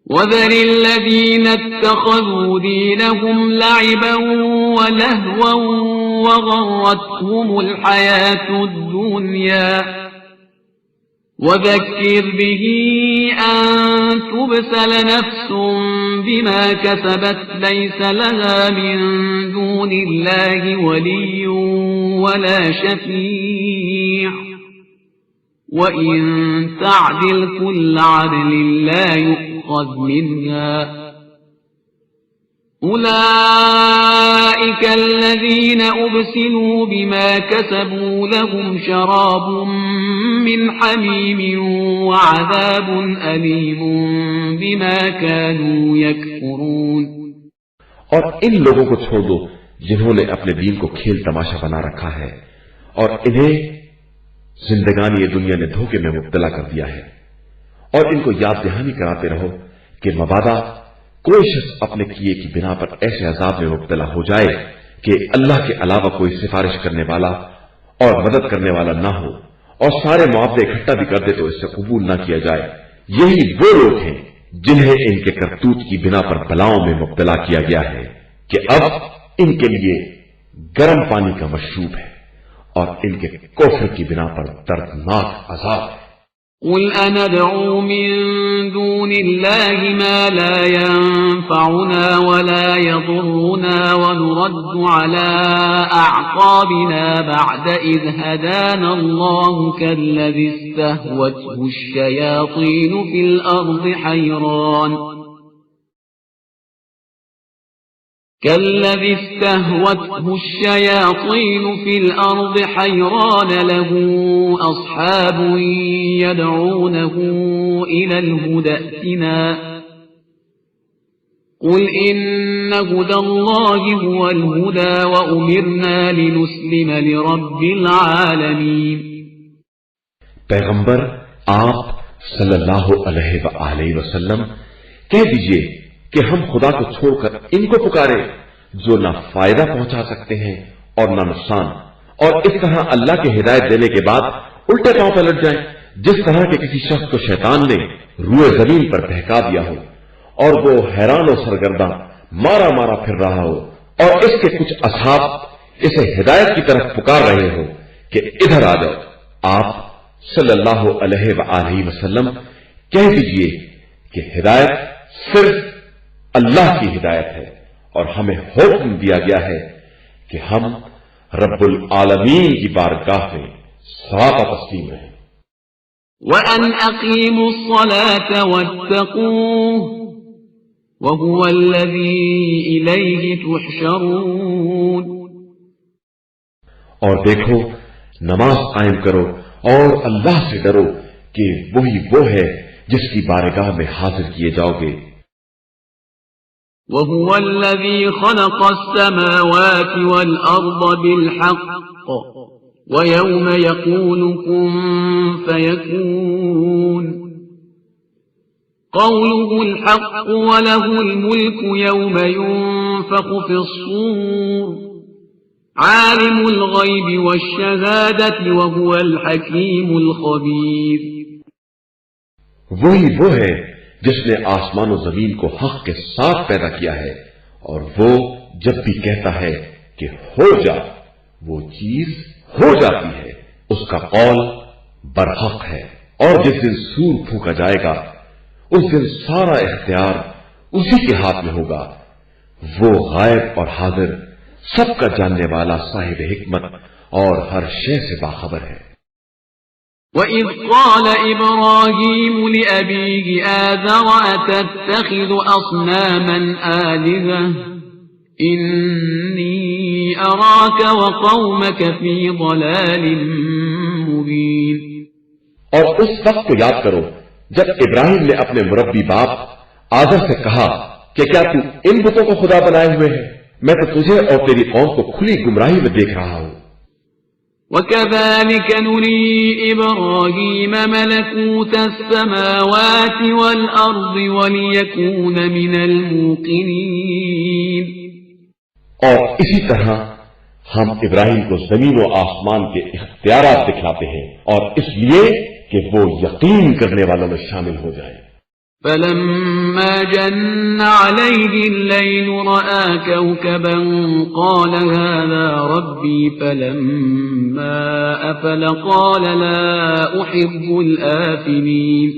وَذَرِ الَّذِينَ اتَّخَذُوا دِينَهُمْ لَعِبًا وَلَهْوًا وَغَرَّتْهُمُ الْحَيَاةُ الدُّنْيَا وَذَكِّرْ بِهِ أَن تُبْسَلَ نَفْسٌ بِمَا كَسَبَتْ لَيْسَ لَهَا مِن دُونِ اللَّهِ وَلِيٌّ وَلَا شَفِيعٌ وَإِن تَعْدِلْ كُلَّ عَدْلٍ لَا يُؤْخَذْ مِنْهَا أُولَئِكَ الَّذِينَ أُبْسِلُوا بِمَا كَسَبُوا لَهُمْ شَرَابٌ مِّنْ حَمِيمٍ وَعَذَابٌ أَلِيمٌ بِمَا كَانُوا يَكْفُرُونَ۔ اور ان لوگوں کو چھوڑ دو جنہوں نے اپنے دین کو کھیل تماشا بنا رکھا ہے اور انہیں زندگانی دنیا نے دھوکے میں مبتلا کر دیا ہے، اور ان کو یاد دہانی کراتے رہو کہ مبادا کوئی شخص اپنے کیے کی بنا پر ایسے عذاب میں مبتلا ہو جائے کہ اللہ کے علاوہ کوئی سفارش کرنے والا اور مدد کرنے والا نہ ہو، اور سارے معاوضے اکٹھا بھی کر دے تو اس سے قبول نہ کیا جائے۔ یہی وہ لوگ ہیں جنہیں ان کے کرتوت کی بنا پر بلاؤں میں مبتلا کیا گیا ہے کہ اب ان کے لیے گرم پانی کا مشروب ہے اور ان کے کفر کی بنا پر دردناک عذاب ہے۔ قل أندعو من دون الله ما لا ينفعنا ولا يضرنا ونرد على أعقابنا بعد إذ هدانا الله كالذي استهوته الشياطين في الأرض حيران له أصحاب يدعونه إلى الهدى ائتنا قل إن هدى الله هو الهدى وأمرنا لنسلم لرب العالمين۔ پیغمبر آپ صلی اللہ علیہ وآلہ وسلم کہہ دیجئے کہ ہم خدا کو چھوڑ کر ان کو پکارے جو نہ فائدہ پہنچا سکتے ہیں اور نہ نقصان، اور اس طرح اللہ کی ہدایت دینے کے بعد الٹے پاؤں پلٹ جائیں، جس طرح کے کسی شخص کو شیطان نے روئے زمین پر بہکا دیا ہو اور وہ حیران و سرگرداں مارا مارا پھر رہا ہو، اور اس کے کچھ اصحاب اسے ہدایت کی طرف پکار رہے ہو کہ ادھر آ جاؤ۔ آپ صلی اللہ علیہ وآلہ وسلم کہہ دیجئے کہ ہدایت صرف اللہ کی ہدایت ہے، اور ہمیں حکم دیا گیا ہے کہ ہم رب العالمین کی بارگاہ میں سراپا تسلیم رہیں۔ وَأَنْ أَقِيمُوا الصَّلَاةَ وَاتَّقُوهُ وَهُوَ الَّذِي إِلَيْهِ تُحْشَرُونَ۔ اور دیکھو نماز قائم کرو اور اللہ سے ڈرو کہ وہی وہ ہے جس کی بارگاہ میں حاضر کیے جاؤ گے۔ وَهُوَ الَّذِي خَلَقَ السَّمَاوَاتِ وَالْأَرْضَ بِالْحَقِّ وَيَوْمَ يَقُولُ كُن فَيَكُونُ قَوْلُهُ الْحَقُّ وَلَهُ الْمُلْكُ يَوْمَ يُنفَخُ فِي الصُّورِ عَالِمُ الْغَيْبِ وَالشَّهَادَةِ وَهُوَ الْحَكِيمُ الْخَبِيرُ۔ وہی وہ ہے جس نے آسمان و زمین کو حق کے ساتھ پیدا کیا ہے، اور وہ جب بھی کہتا ہے کہ ہو جا وہ چیز ہو جاتی ہے، اس کا قول برحق ہے۔ اور جس دن سور پھونکا جائے گا اس دن سارا اختیار اسی کے ہاتھ میں ہوگا، وہ غائب اور حاضر سب کا جاننے والا صاحب حکمت اور ہر شے سے باخبر ہے۔ وَإِذْ قَالَ إِبْرَاهِيمُ لِأَبِيهِ آزَرَ أَتَتَّخِذُ أَصْنَامًا آلِهَةً إِنِّي أَرَاكَ وَقَوْمَكَ فِي ضَلَالٍ مُبِينٍ۔ اور اس وقت کو یاد کرو جب ابراہیم نے اپنے مربی باپ آزر سے کہا کہ کیا تو ان بتوں کو خدا بنائے ہوئے ہے؟ میں تو تجھے اور تیری قوم کو کھلی گمراہی میں دیکھ رہا ہوں۔ وَكَذَلِكَ نُرِي إِبْرَاهِيمَ مَلَكُوتَ السَّمَاوَاتِ وَالْأَرْضِ وَلِيَكُونَ مِنَ الْمُوقِنِينَ۔ اور اسی طرح ہم ابراہیم کو زمین و آسمان کے اختیارات دکھلاتے ہیں اور اس لیے کہ وہ یقین کرنے والوں میں شامل ہو جائے۔ فلما جن عليه الليل رأى كوكبا قال هذا ربي فلما أفل قال لا أحب الآفلين۔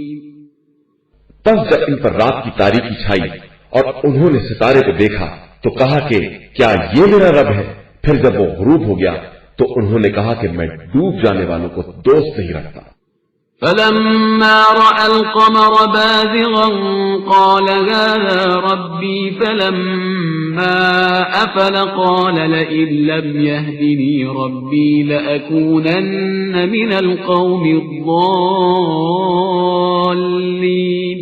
تب جب ان پر رات کی تاریکی چھائی اور انہوں نے ستارے کو دیکھا تو کہا کہ کیا یہ میرا رب ہے؟ پھر جب وہ غروب ہو گیا تو انہوں نے کہا کہ میں ڈوب جانے والوں کو دوست نہیں رکھتا۔ فلما رأى القمر بازغا قال هذا ربي فلما أفل قال لئن لم يهدني ربي لأكونن من القوم الضالين۔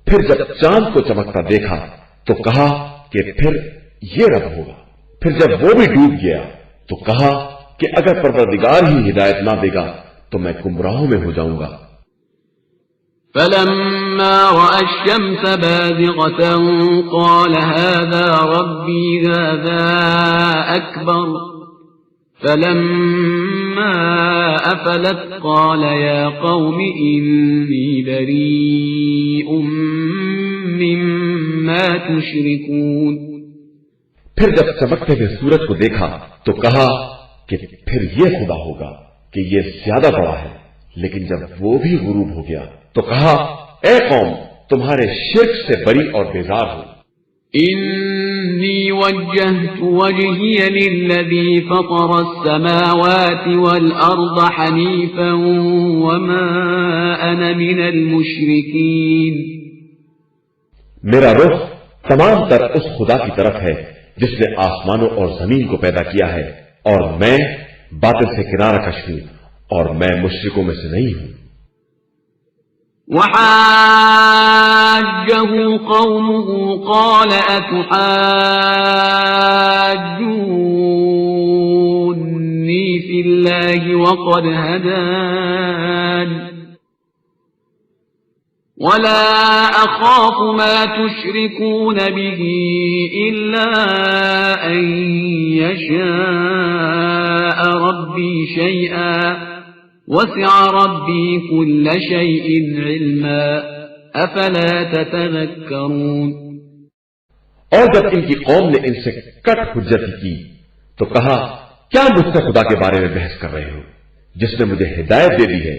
پھر جب چاند کو چمکتا دیکھا تو کہا کہ پھر یہ رب ہوگا۔ پھر جب وہ بھی ڈوب گیا تو کہا کہ اگر پروردگار ہی ہدایت نہ دے گا تو میں گمراہوں میں ہو جاؤں گا۔ فلما رأى الشمس بازغة قال هذا ربي هذا أكبر فلما أفلت قال يا قوم إني بريء مما تشركون۔ پھر جب چمکتے ہوئے سورج کو دیکھا تو کہا کہ پھر یہ خدا ہوگا کہ یہ زیادہ بڑا ہے، لیکن جب وہ بھی غروب ہو گیا تو کہا اے قوم تمہارے شرک سے بری اور بیزار ہو۔ إني وجهت وجهي للذي فطر السماوات والأرض حنيفا وما أنا من المشركين۔ میرا رخ تمام تر اس خدا کی طرف ہے جس نے آسمانوں اور زمین کو پیدا کیا ہے، اور میں باطل سے کنارہ کش ہوں اور میں مشرکوں میں سے نہیں ہوں۔ وحاجه قومه قال أتحاجوني في الله وقد هدان ولا أخاف ما تشركون به إلا أن يشاء ربي شيئا وسع ربي كل شيء علما أفلا تتذكرون۔ اور جب ان کی قوم نے ان سے کٹ حجت کی تو کہا کیا مجھ سے خدا کے بارے میں بحث کر رہے ہو جس نے مجھے ہدایت دے دی ہے،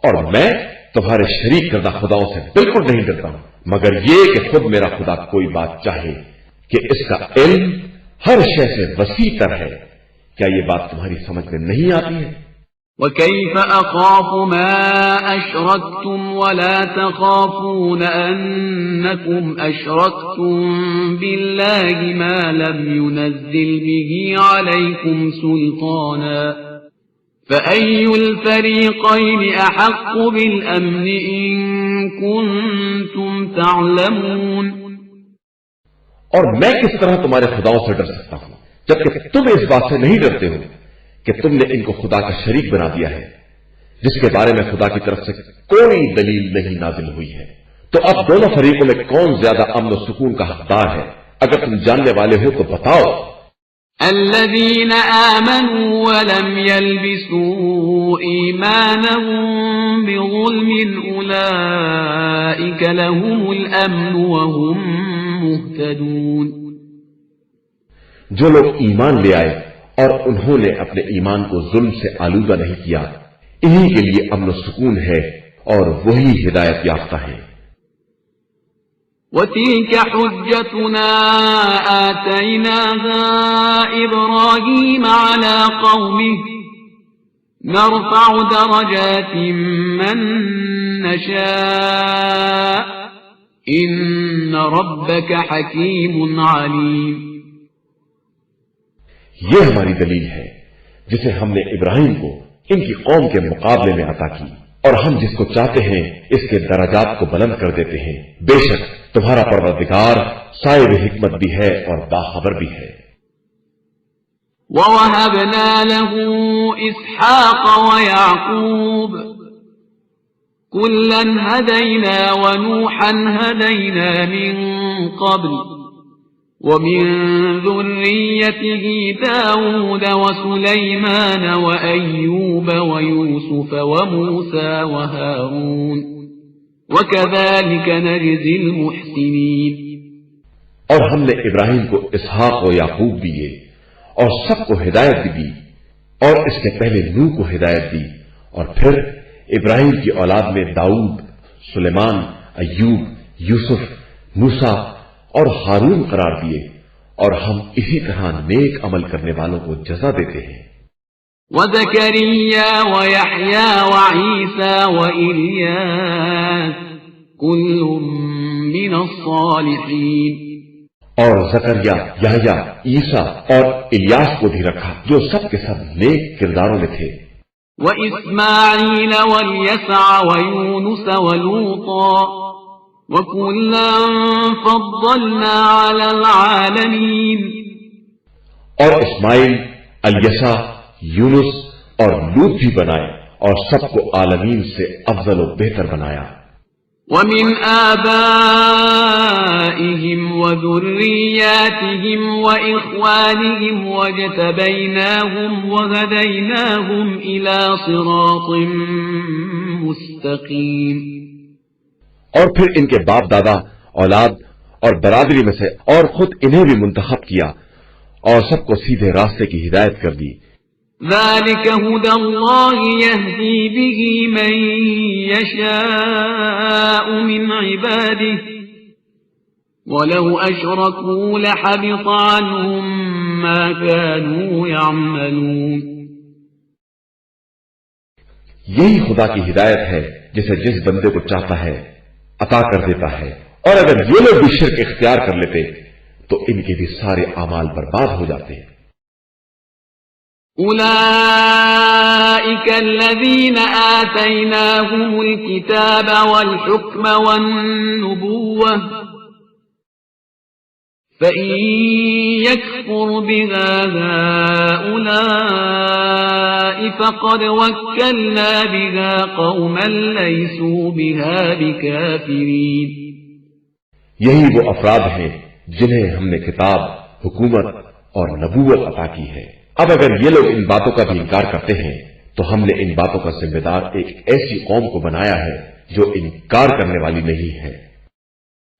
اور میں تمہارے شریک کردہ خداؤں سے بالکل نہیں ڈرتا ہوں مگر یہ کہ خود میرا خدا کوئی بات چاہے کہ اس کا علم ہر شے سے وسیع تر ہے۔ کیا یہ بات تمہاری سمجھ میں نہیں آتی ہے؟ وكيف أخاف ما أشركتم ولا تخافون أنكم أشركتم بالله ما لم ينزل به عليكم سلطانا فأي الفريقين أحق بالأمن إن كنتم تعلمون۔ اور میں کس طرح تمہارے خداؤں سے ڈر سکتا ہوں جبکہ تم اس بات سے نہیں ڈرتے ہو کہ تم نے ان کو خدا کا شریک بنا دیا ہے جس کے بارے میں خدا کی طرف سے کوئی دلیل نہیں نازل ہوئی ہے۔ تو اب دونوں فریقوں میں کون زیادہ امن و سکون کا حقدار ہے؟ اگر تم جاننے والے ہو تو بتاؤ۔ الذين آمنوا ولم يلبسوا إيمانهم بظلم أولئك لهم الأمن وهم مهتدون۔ جو لوگ ایمان لے آئے اور انہوں نے اپنے ایمان کو ظلم سے آلودہ نہیں کیا، انہی کے لیے امن و سکون ہے اور وہی ہدایت یافتہ ہے۔ وَتِلْكَ حُجَّتُنَا آتَيْنَاهَا إِبْرَاهِيمَ عَلَى قَوْمِهِ نَرْفَعُ دَرَجَاتٍ مَّن نَّشَاءُ إِنَّ رَبَّكَ حَكِيمٌ عَلِيمٌ۔ یہ ہماری دلیل ہے جسے ہم نے ابراہیم کو ان کی قوم کے مقابلے میں عطا کی، اور ہم جس کو چاہتے ہیں اس کے درجات کو بلند کر دیتے ہیں۔ بے شک تمہارا پروردگار صاحب حکمت بھی ہے اور باخبر بھی ہے۔ وَوَهَبْنَا لَهُ إِسْحَاقَ وَيَعْقُوبَ كُلًّا هَدَيْنَا وَنُوحًا هَدَيْنَا مِن قَبْلُ ومن ذريته داود وسليمان وأيوب ويوسف وموسى وهارون وكذلك نجزي المحسنين۔ اور ہم نے ابراہیم کو اسحاق و یعقوب دیے اور سب کو ہدایت بھی دی، اور اس سے پہلے نوح کو ہدایت دی، اور پھر ابراہیم کی اولاد میں داؤد، سلیمان، ایوب، یوسف، موسیٰ اور ہارون قرار دیے، اور ہم اسی طرح نیک عمل کرنے والوں کو جزا دیتے ہیں۔ وزكريا ويحيى وعيسى وإلياس كل من الصالحين۔ اور زکریا، یحییٰ، عیسیٰ اور الیاس کو بھی رکھا جو سب کے سب نیک کرداروں میں تھے۔ وإسماعيل واليسع ويونس ولوطا وكلا فضلنا على العالمين۔ اور اسماعیل، الیسع، یونس اور لوط بھی بنائے اور سب کو عالمین سے افضل و بہتر بنایا۔ ومن آبائهم وذرياتهم وإخوانهم واجتبيناهم وهديناهم إلى صراط مستقيم۔ اور پھر ان کے باپ دادا، اولاد اور برادری میں سے اور خود انہیں بھی منتخب کیا اور سب کو سیدھے راستے کی ہدایت کر دی۔ ذلك هدى الله يهدي به من يشاء من عباده ولو أشركوا لحبط عنهم ما كانوا يعملون۔ یہی خدا کی ہدایت ہے جسے جس بندے کو چاہتا ہے عطا کر دیتا ہے، اور اگر یہ لوگ بھی شرک اختیار کر لیتے تو ان کے بھی سارے اعمال برباد ہو جاتے ہیں۔ أولئك الذين آتيناهم الكتاب والحكم والنبوة فإن يكفر بها هؤلاء فقد وكلنا بها قوما ليسوا بها بكافرين۔ یہی وہ افراد ہیں جنہیں ہم نے کتاب، حکومت اور نبوت عطا کی ہے۔ اب اگر یہ لوگ ان باتوں کا بھی انکار کرتے ہیں تو ہم نے ان باتوں کا ذمہ دار ایک ایسی قوم کو بنایا ہے جو انکار کرنے والی نہیں ہے۔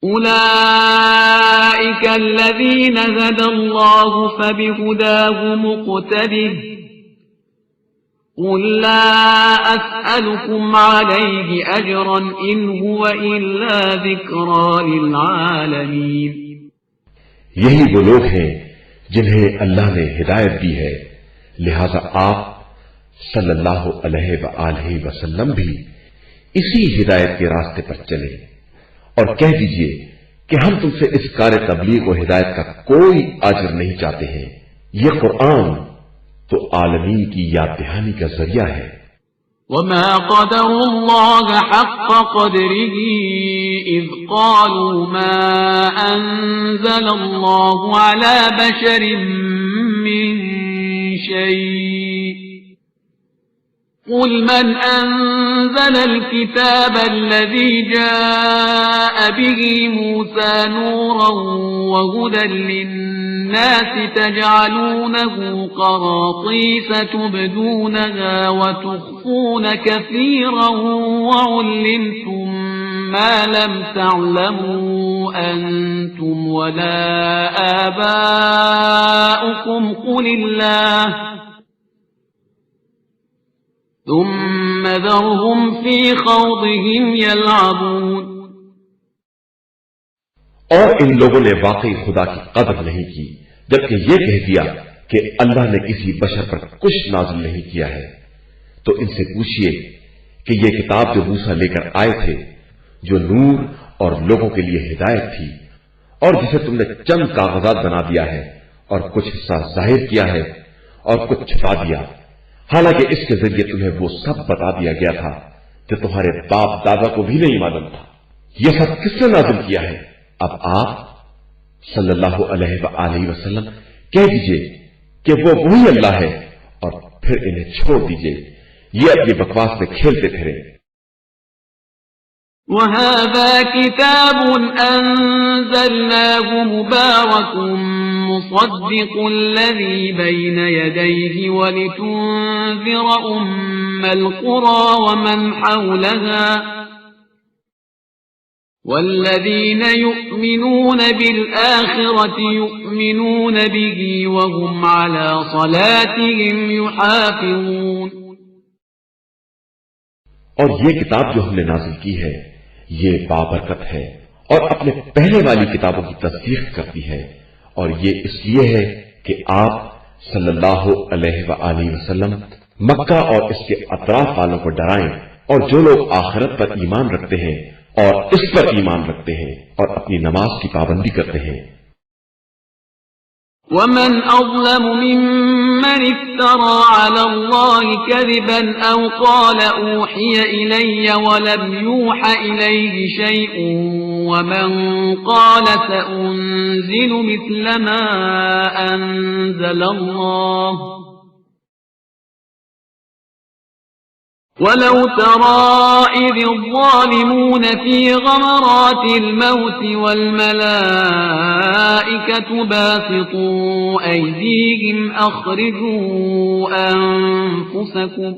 أولئك الذين هدى الله فبهداه مقتده قل لا أسألكم عليه أجرا إن هو إلا ذكرى للعالمين۔ یہی وہ لوگ ہیں جنہیں اللہ نے ہدایت دی ہے، لہذا آپ صلی اللہ علیہ وآلہ وسلم بھی اسی ہدایت کے راستے پر چلیں، اور کہہ دیجئے کہ ہم تم سے اس کار تبلیغ و ہدایت کا کوئی اجر نہیں چاہتے ہیں، یہ قرآن تو عالمین کی یاد دہانی کا ذریعہ ہے۔ وما قدر الله حق قدره إذ قالوا ما أنزل الله على بشر من شيء قل من أنزل الكتاب الذي جاء به موسى نورا وهدى للناس تجعلونه قراطيس تبدونها وتخفون كثيرا وعلمتم ما لم تعلموا أنتم ولا آباؤكم قل الله ثم ذرهم في خوضهم يلعبون۔ اور ان لوگوں نے واقعی خدا کی قدر نہیں کی جبکہ یہ کہہ دیا کہ اللہ نے کسی بشر پر کچھ نازل نہیں کیا ہے، تو ان سے پوچھئے کہ یہ کتاب جو موسیٰ لے کر آئے تھے، جو نور اور لوگوں کے لیے ہدایت تھی، اور جسے تم نے چند کاغذات بنا دیا ہے اور کچھ حصہ ظاہر کیا ہے اور کچھ چھپا دیا، حالانکہ اس کے ذریعے تمہیں وہ سب بتا دیا گیا تھا جو تمہارے باپ دادا کو بھی نہیں معلوم تھا۔ یہ سب کس نے نازل کیا ہے؟ اب آپ صلی اللہ علیہ وآلہ وسلم کہہ دیجئے کہ وہ وہی اللہ ہے، اور پھر انہیں چھوڑ دیجئے، یہ اپنی بکواس میں کھیلتے پھرے۔ وهذا كتاب أنزلناه مبارك مصدق الذي بين يديه ولتنذر أم القرى ومن حولها والذين يؤمنون بالآخرة يؤمنون به وهم على صلاتهم يحافظون. اور یہ کتاب جو ہم نے نازل کی ہے یہ بابرکت ہے اور اپنے پہلے والی کتابوں کی تصدیق کرتی ہے، اور یہ اس لیے ہے کہ آپ صلی اللہ علیہ وآلہ وسلم مکہ اور اس کے اطراف والوں کو ڈرائیں، اور جو لوگ آخرت پر ایمان رکھتے ہیں اور اس پر ایمان رکھتے ہیں اور اپنی نماز کی پابندی کرتے ہیں. ومن أظلم ممن افترى على الله كذبا أو قال أوحي إلي ولم يوح إليه شيء ومن قال سأنزل مثل ما أنزل الله ولو ترى إذ الظالمون في غمرات الموت والملائكة باسطوا أيديهم أخرجوا أنفسكم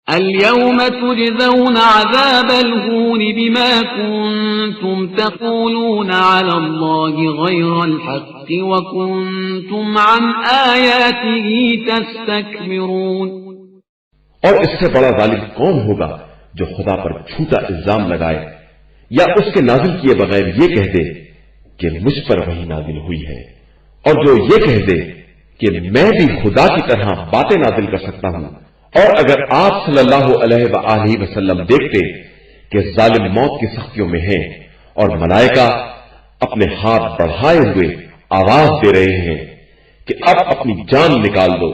اليوم تجزون عذاب الهون بما كنتم تقولون على الله غير الحق وكنتم عن آياته تستكبرون. اور اس سے بڑا ظالم کون ہوگا جو خدا پر جھوٹا الزام لگائے یا اس کے نازل کیے بغیر یہ کہہ دے کہ مجھ پر وہی نازل ہوئی ہے، اور جو یہ کہہ دے کہ میں بھی خدا کی طرح باتیں نازل کر سکتا ہوں. اور اگر آپ صلی اللہ علیہ وآلہ وسلم دیکھتے کہ ظالم موت کی سختیوں میں ہیں اور ملائکہ اپنے ہاتھ بڑھائے ہوئے آواز دے رہے ہیں کہ اب اپنی جان نکال دو،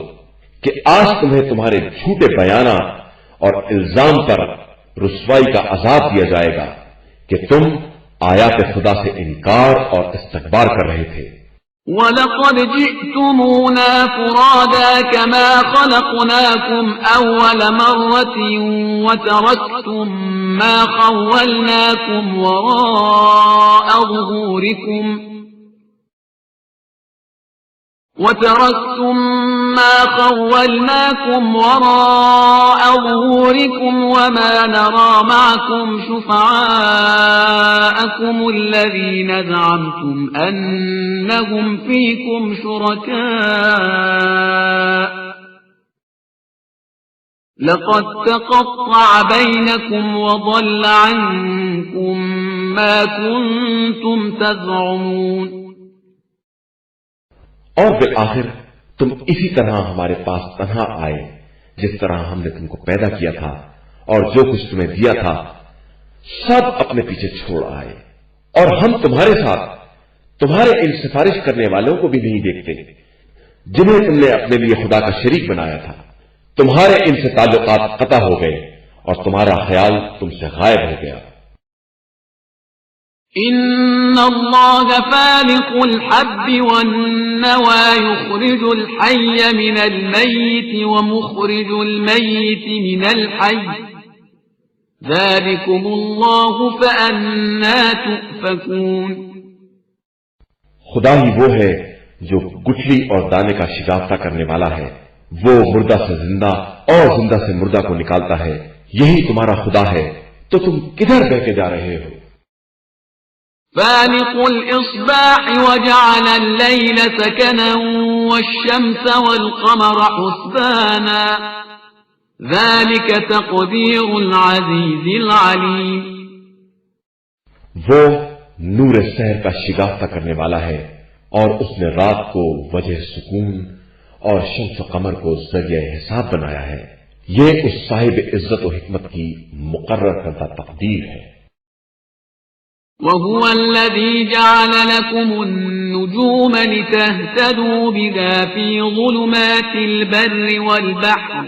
کہ آج تمہیں تمہارے جھوٹے بیانات اور الزام پر رسوائی کا عذاب دیا جائے گا کہ تم آیات خدا سے انکار اور استکبار کر رہے تھے. وَلَقَدْ جِئْتُمُونَا فُرَادَا كَمَا خَلَقْنَاكُمْ أَوَّلَ مَرَّةٍ وَتَرَكْتُمْ مَا خَوَّلْنَاكُمْ وَرَاءَ ظُهُورِكُمْ وَمَا نَرَى مَعَكُمْ شُفَعَاءَكُمُ الَّذِينَ زَعَمْتُمْ أَنَّهُمْ فِيكُمْ شُرَكَاءُ لَقَدْ تَقَطَّعَ بَيْنَكُمْ وَضَلَّ عَنكُمْ مَا كُنتُمْ تَزْعُمُونَ. اور بالآخر تم اسی طرح ہمارے پاس تنہا آئے جس طرح ہم نے تم کو پیدا کیا تھا، اور جو کچھ تمہیں دیا تھا سب اپنے پیچھے چھوڑ آئے، اور ہم تمہارے ساتھ تمہارے ان سفارش کرنے والوں کو بھی نہیں دیکھتے جنہیں تم نے اپنے لیے خدا کا شریک بنایا تھا. تمہارے ان سے تعلقات قطع ہو گئے اور تمہارا خیال تم سے غائب ہو گیا. إن الله فالق الحب والنوى يخرج الحي من الميت ومخرج الميت من الحي ذلكم الله فأنا تؤفكون. خدا ہی وہ ہے جو گٹھلی اور دانے کا شگافتہ کرنے والا ہے، وہ مردہ سے زندہ اور زندہ سے مردہ کو نکالتا ہے. یہی تمہارا خدا ہے، تو تم کدھر بہ کے جا رہے ہو؟ فالق الإصباح وجعل الليل سكنا والشمس والقمر حسبانا ذلك تقدير العزيز العليم. وہ نور سحر کا شگافتہ کرنے والا ہے، اور اس نے رات کو وجہ سکون اور شمس و قمر کو ذریعہ حساب بنایا ہے. یہ اس صاحب عزت و حکمت کی مقرر کردہ تقدیر ہے. وهو الذي جعل لكم النجوم لتهتدوا بها في ظلمات البر والبحر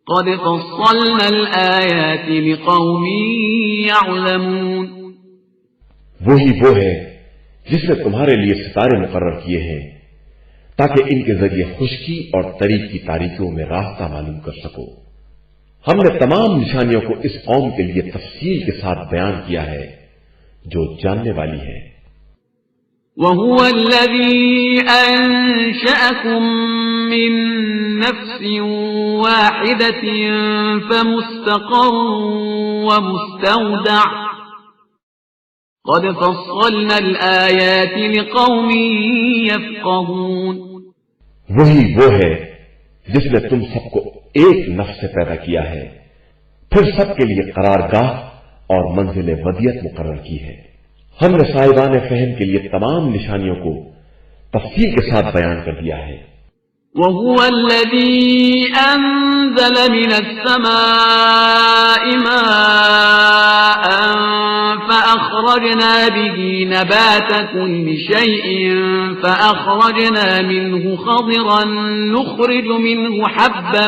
قد فصلنا الآيات لقوم يعلمون. وہی وہ ہے جس نے تمہارے لیے ستارے مقرر کیے ہیں تاکہ ان کے ذریعے خشکی اور طریق کی تاریکیوں میں راستہ معلوم کر سکو. ہم نے تمام نشانیوں کو اس قوم کے لیے تفصیل کے ساتھ بیان کیا ہے جو جاننے والی ہے۔ وَهُوَ الَّذِي أَنشَأَكُم مِّن نَّفْسٍ وَاحِدَةٍ فَمُسْتَقَرٌّ وَمُسْتَوْدَعٌ قَدْ فَصَّلْنَا الْآيَاتِ لِقَوْمٍ يَفْقَهُونَ۔ وہی وہ ہے جس نے تم سب کو ایک نفس سے پیدا کیا ہے، پھر سب کے لیے قرارگاہ اور منزل ودیت مقرر کی ہے۔ ہم نے صاحبان فہم کے لیے تمام نشانیوں کو تفصیل کے ساتھ بیان کر دیا ہے۔ وَهُوَ الَّذِي أَنزَلَ مِنَ السَّمَاءِ مَاءً فَأَخْرَجْنَا بِهِ نَبَاتَ كُلِّ شَيْءٍ فَأَخْرَجْنَا مِنْهُ خَضِرًا نُخْرِجُ مِنْهُ حَبًّا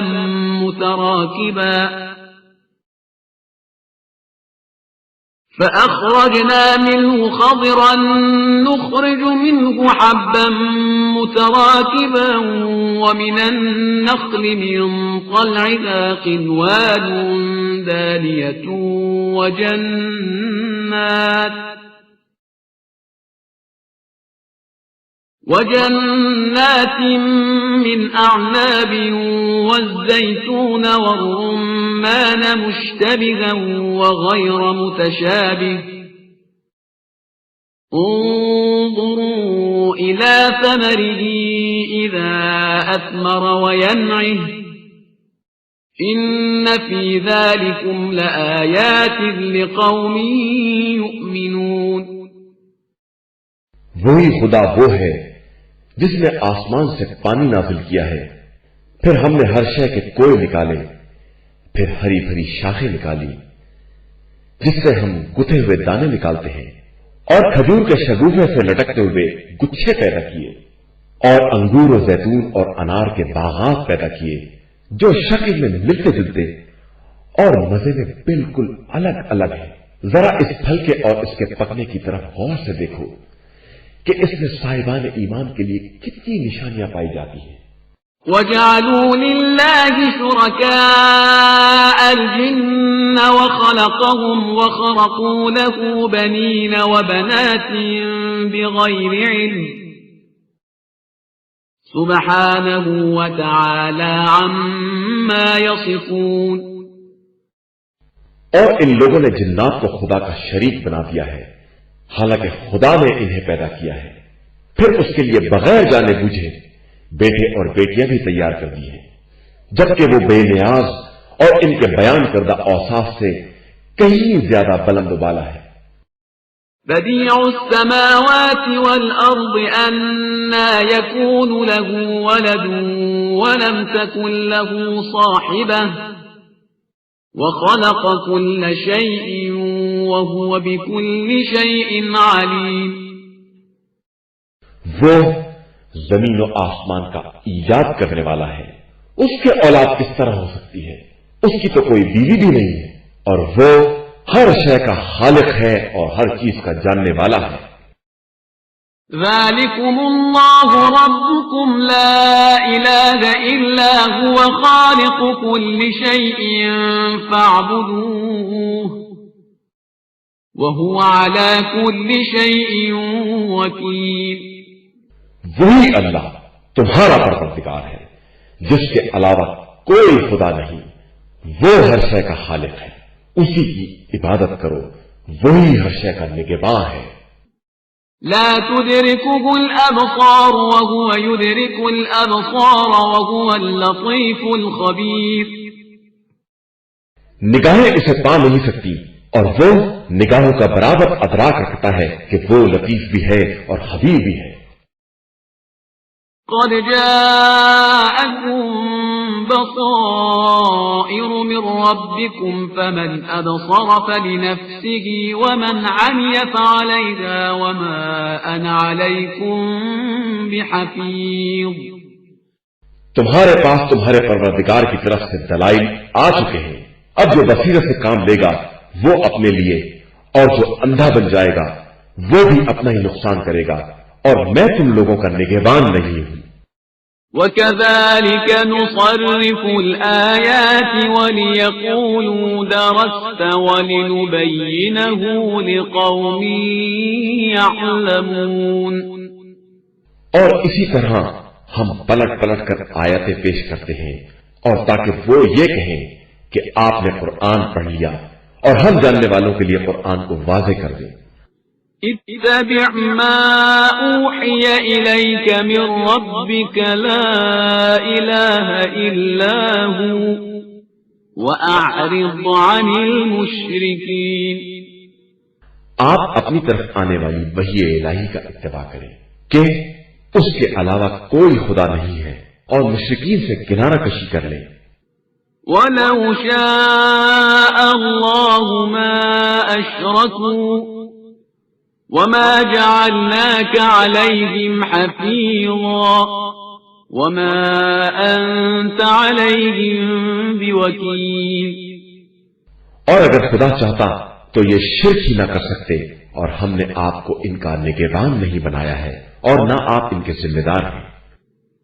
متراكبا ومن النخل من طلعها قنوان دانية وجنات من أعناب والزيتون والرمان مشتبها وغير متشابه انظروا إلى ثمره إذا أثمر وينعه إن في ذلكم لآيات لقوم يؤمنون۔ وہی خدا وہ ہے جس نے آسمان سے پانی نازل کیا ہے، پھر ہم نے ہر شے کے کوئے نکالے، پھر ہری بھری شاخیں نکالی جس سے ہم گتھے ہوئے دانے نکالتے ہیں، اور کھجور کے شگوفے سے لٹکتے ہوئے گچھے پیدا کیے، اور انگور و زیتون اور انار کے باغات پیدا کیے جو شکل میں ملتے جلتے اور مزے میں بالکل الگ الگ ہیں۔ ذرا اس پھل کے اور اس کے پکنے کی طرف غور سے دیکھو کہ اس میں صاحبان ایمان کے لیے کتنی نشانیاں پائی جاتی ہیں۔ وَجَعَلُوا لِلَّهِ شُرَكَاءَ الْجِنَّ وَخَلَقَهُمْ وَخَرَقُوا لَهُ بَنِينَ وَبَنَاتٍ بِغَيْرِ عِلْمٍ سُبْحَانَهُ وَتَعَالَى عَمَّا يَصِفُونَ۔ اور ان لوگوں نے جنات کو خدا کا شریک بنا دیا ہے، حالانکہ خدا نے انہیں پیدا کیا ہے، پھر اس کے لیے بغیر جانے بوجھے بیٹے اور بیٹیاں بھی تیار کر دی ہیں، جبکہ وہ بے نیاز اور ان کے بیان کردہ اوصاف سے کہیں زیادہ بلند و بالا ہے۔ بديع السماوات والأرض أنى يكون له ولد ولم تكن له صاحبة وخلق كل شيء وهو بكل شيء عليم۔ وہ زمین و آسمان کا ایجاد کرنے والا ہے، اس کے اولاد کس طرح ہو سکتی ہے؟ اس کی تو کوئی بیوی بھی نہیں ہے، اور وہ ہر شے کا خالق ہے اور ہر چیز کا جاننے والا ہے۔ ذلكم الله ربكم لا إله إلا هو خالق كل شيء فاعبدوه وهو على كل شيء وكيل۔ وہی اللہ تمہارا پروردگار ہے جس کے علاوہ کوئی خدا نہیں، وہ ہر شے کا خالق ہے، اسی کی عبادت کرو، وہی ہر شے کا نگہباں ہے۔ لا تدركه الأبصار وهو يدرك الأبصار وهو اللطيف الخبير۔ نگاہیں اسے پا نہیں سکتی اور وہ نگاہوں کا برابر ادراک رکھتا ہے کہ وہ لطیف بھی ہے اور خبیر بھی ہے۔ قد جاءكم بصائر من ربكم فمن أبصر فلنفسه ومن عمي فعليها وما أنا عليكم بحفيظ۔ تمہارے پاس تمہارے پروردگار کی طرف سے دلائل آ چکے ہیں، اب جو بصیرت سے کام لے گا وہ اپنے لیے، اور جو اندھا بن جائے گا وہ بھی اپنا ہی نقصان کرے گا، اور میں تم لوگوں کا نگہبان نہیں ہوں۔ وَكَذَلِكَ نُصَرِّفُ الْآيَاتِ وَلِيَقُولُوا دَرَسْتَ وَلِنُبَيِّنَهُ لِقَوْمٍ يَعْلَمُونَ اور اسی طرح ہم پلٹ پلٹ کر آیتیں پیش کرتے ہیں اور تاکہ وہ یہ کہیں کہ آپ نے قرآن پڑھ لیا اور ہم جاننے والوں کے لیے قرآن کو واضح کر دیں۔ اتبع ما اوحی الیک من ربک لا الہ الا ہو واعرض عن المشرکین۔ آپ اپنی طرف آنے والی وحی الہی کا اتباع کریں کہ اس کے علاوہ کوئی خدا نہیں ہے اور مشرکین سے کنارہ کشی کر لیں۔ وَلَوْ شَاءَ اللَّهُ مَا أَشْرَكُوا وَمَا جَعَلْنَاكَ عَلَيْهِمْ حَفِيظًا وَمَا أَنْتَ عَلَيْهِمْ بِوَكِيلٍ۔ اور اگر خدا چاہتا تو یہ شرک ہی نہ کر سکتے اور ہم نے آپ کو ان کا نگہبان نہیں بنایا ہے اور نہ آپ ان کے ذمہ دار ہیں۔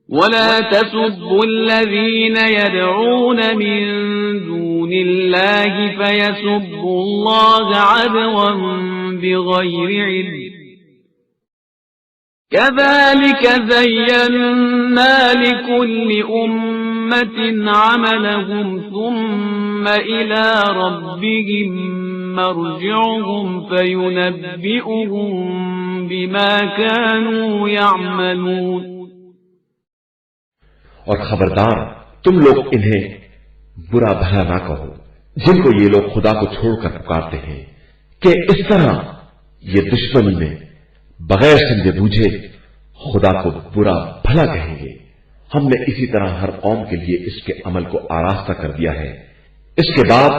وَلَا تَسُبُّوا الَّذِينَ يَدْعُونَ مِن دُونِ اللَّهِ فَيَسُبُّوا اللَّهَ عَدْوًا بِغَيْرِ عِلْمٍ كَذَلِكَ زَيَّنَّا لِكُلِّ أُمَّةٍ عَمَلَهُمْ ثُمَّ إِلَى رَبِّهِمْ مَرْجِعُهُمْ فَيُنَبِّئُهُم بِمَا كَانُوا يَعْمَلُونَ۔ اور خبردار تم لوگ انہیں برا بھلا نہ کہو جن کو یہ لوگ خدا کو چھوڑ کر پکارتے ہیں کہ اس طرح یہ دشمنی میں بغیر سمجھے بوجھے خدا کو برا بھلا کہیں گے۔ ہم نے اسی طرح ہر قوم کے لیے اس کے عمل کو آراستہ کر دیا ہے، اس کے بعد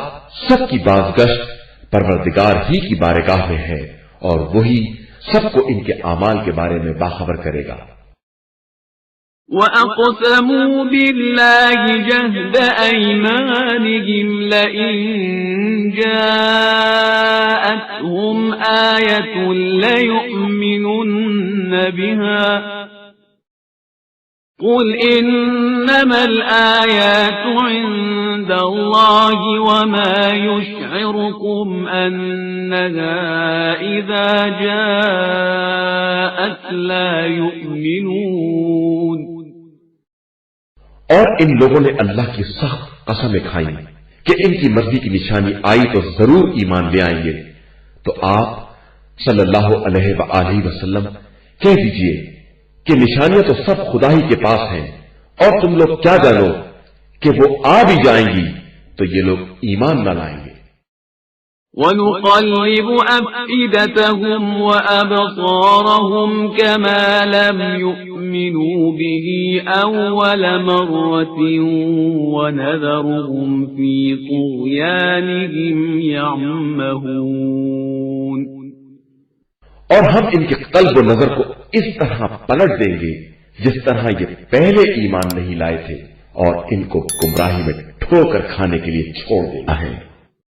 سب کی بازگشت پروردگار ہی کی بارگاہ میں ہے اور وہی سب کو ان کے اعمال کے بارے میں باخبر کرے گا۔ وَأَقْسَمُوا بِاللَّهِ جَهْدَ أَيْمَانِهِمْ لَئِن جَاءَتْهُمْ آيَةٌ لَيُؤْمِنُنَّ بِهَا قُلْ إِنَّمَا الْآيَاتُ عِندَ اللَّهِ وَمَا يُشْعِرُكُمْ أَنَّهَا إِذَا جَاءَتْ لَا يُؤْمِنُونَ۔ اور ان لوگوں نے اللہ کی سخت قسمیں کھائی کہ ان کی مرضی کی نشانی آئی تو ضرور ایمان لے آئیں گے، تو آپ صلی اللہ علیہ وآلہ وسلم کہہ دیجئے کہ نشانیاں تو سب خدا ہی کے پاس ہیں، اور تم لوگ کیا جانو کہ وہ آ بھی جائیں گی تو یہ لوگ ایمان نہ لائیں گے۔ وَنُقَلِّبُ أَفْئِدَتَهُمْ وَأَبْصَارَهُمْ كَمَا لَمْ يُؤْمِنُوا بِهِ أَوَّلَ مَرَّةٍ وَنَذَرُهُمْ فِي طُغْيَانِهِمْ يَعْمَهُونَ۔ اور ہم ان کے قلب و نظر کو اس طرح پلٹ دیں گے جس طرح یہ پہلے ایمان نہیں لائے تھے، اور ان کو گمراہی میں ٹھوکر کھانے کے لیے چھوڑ دینا ہے۔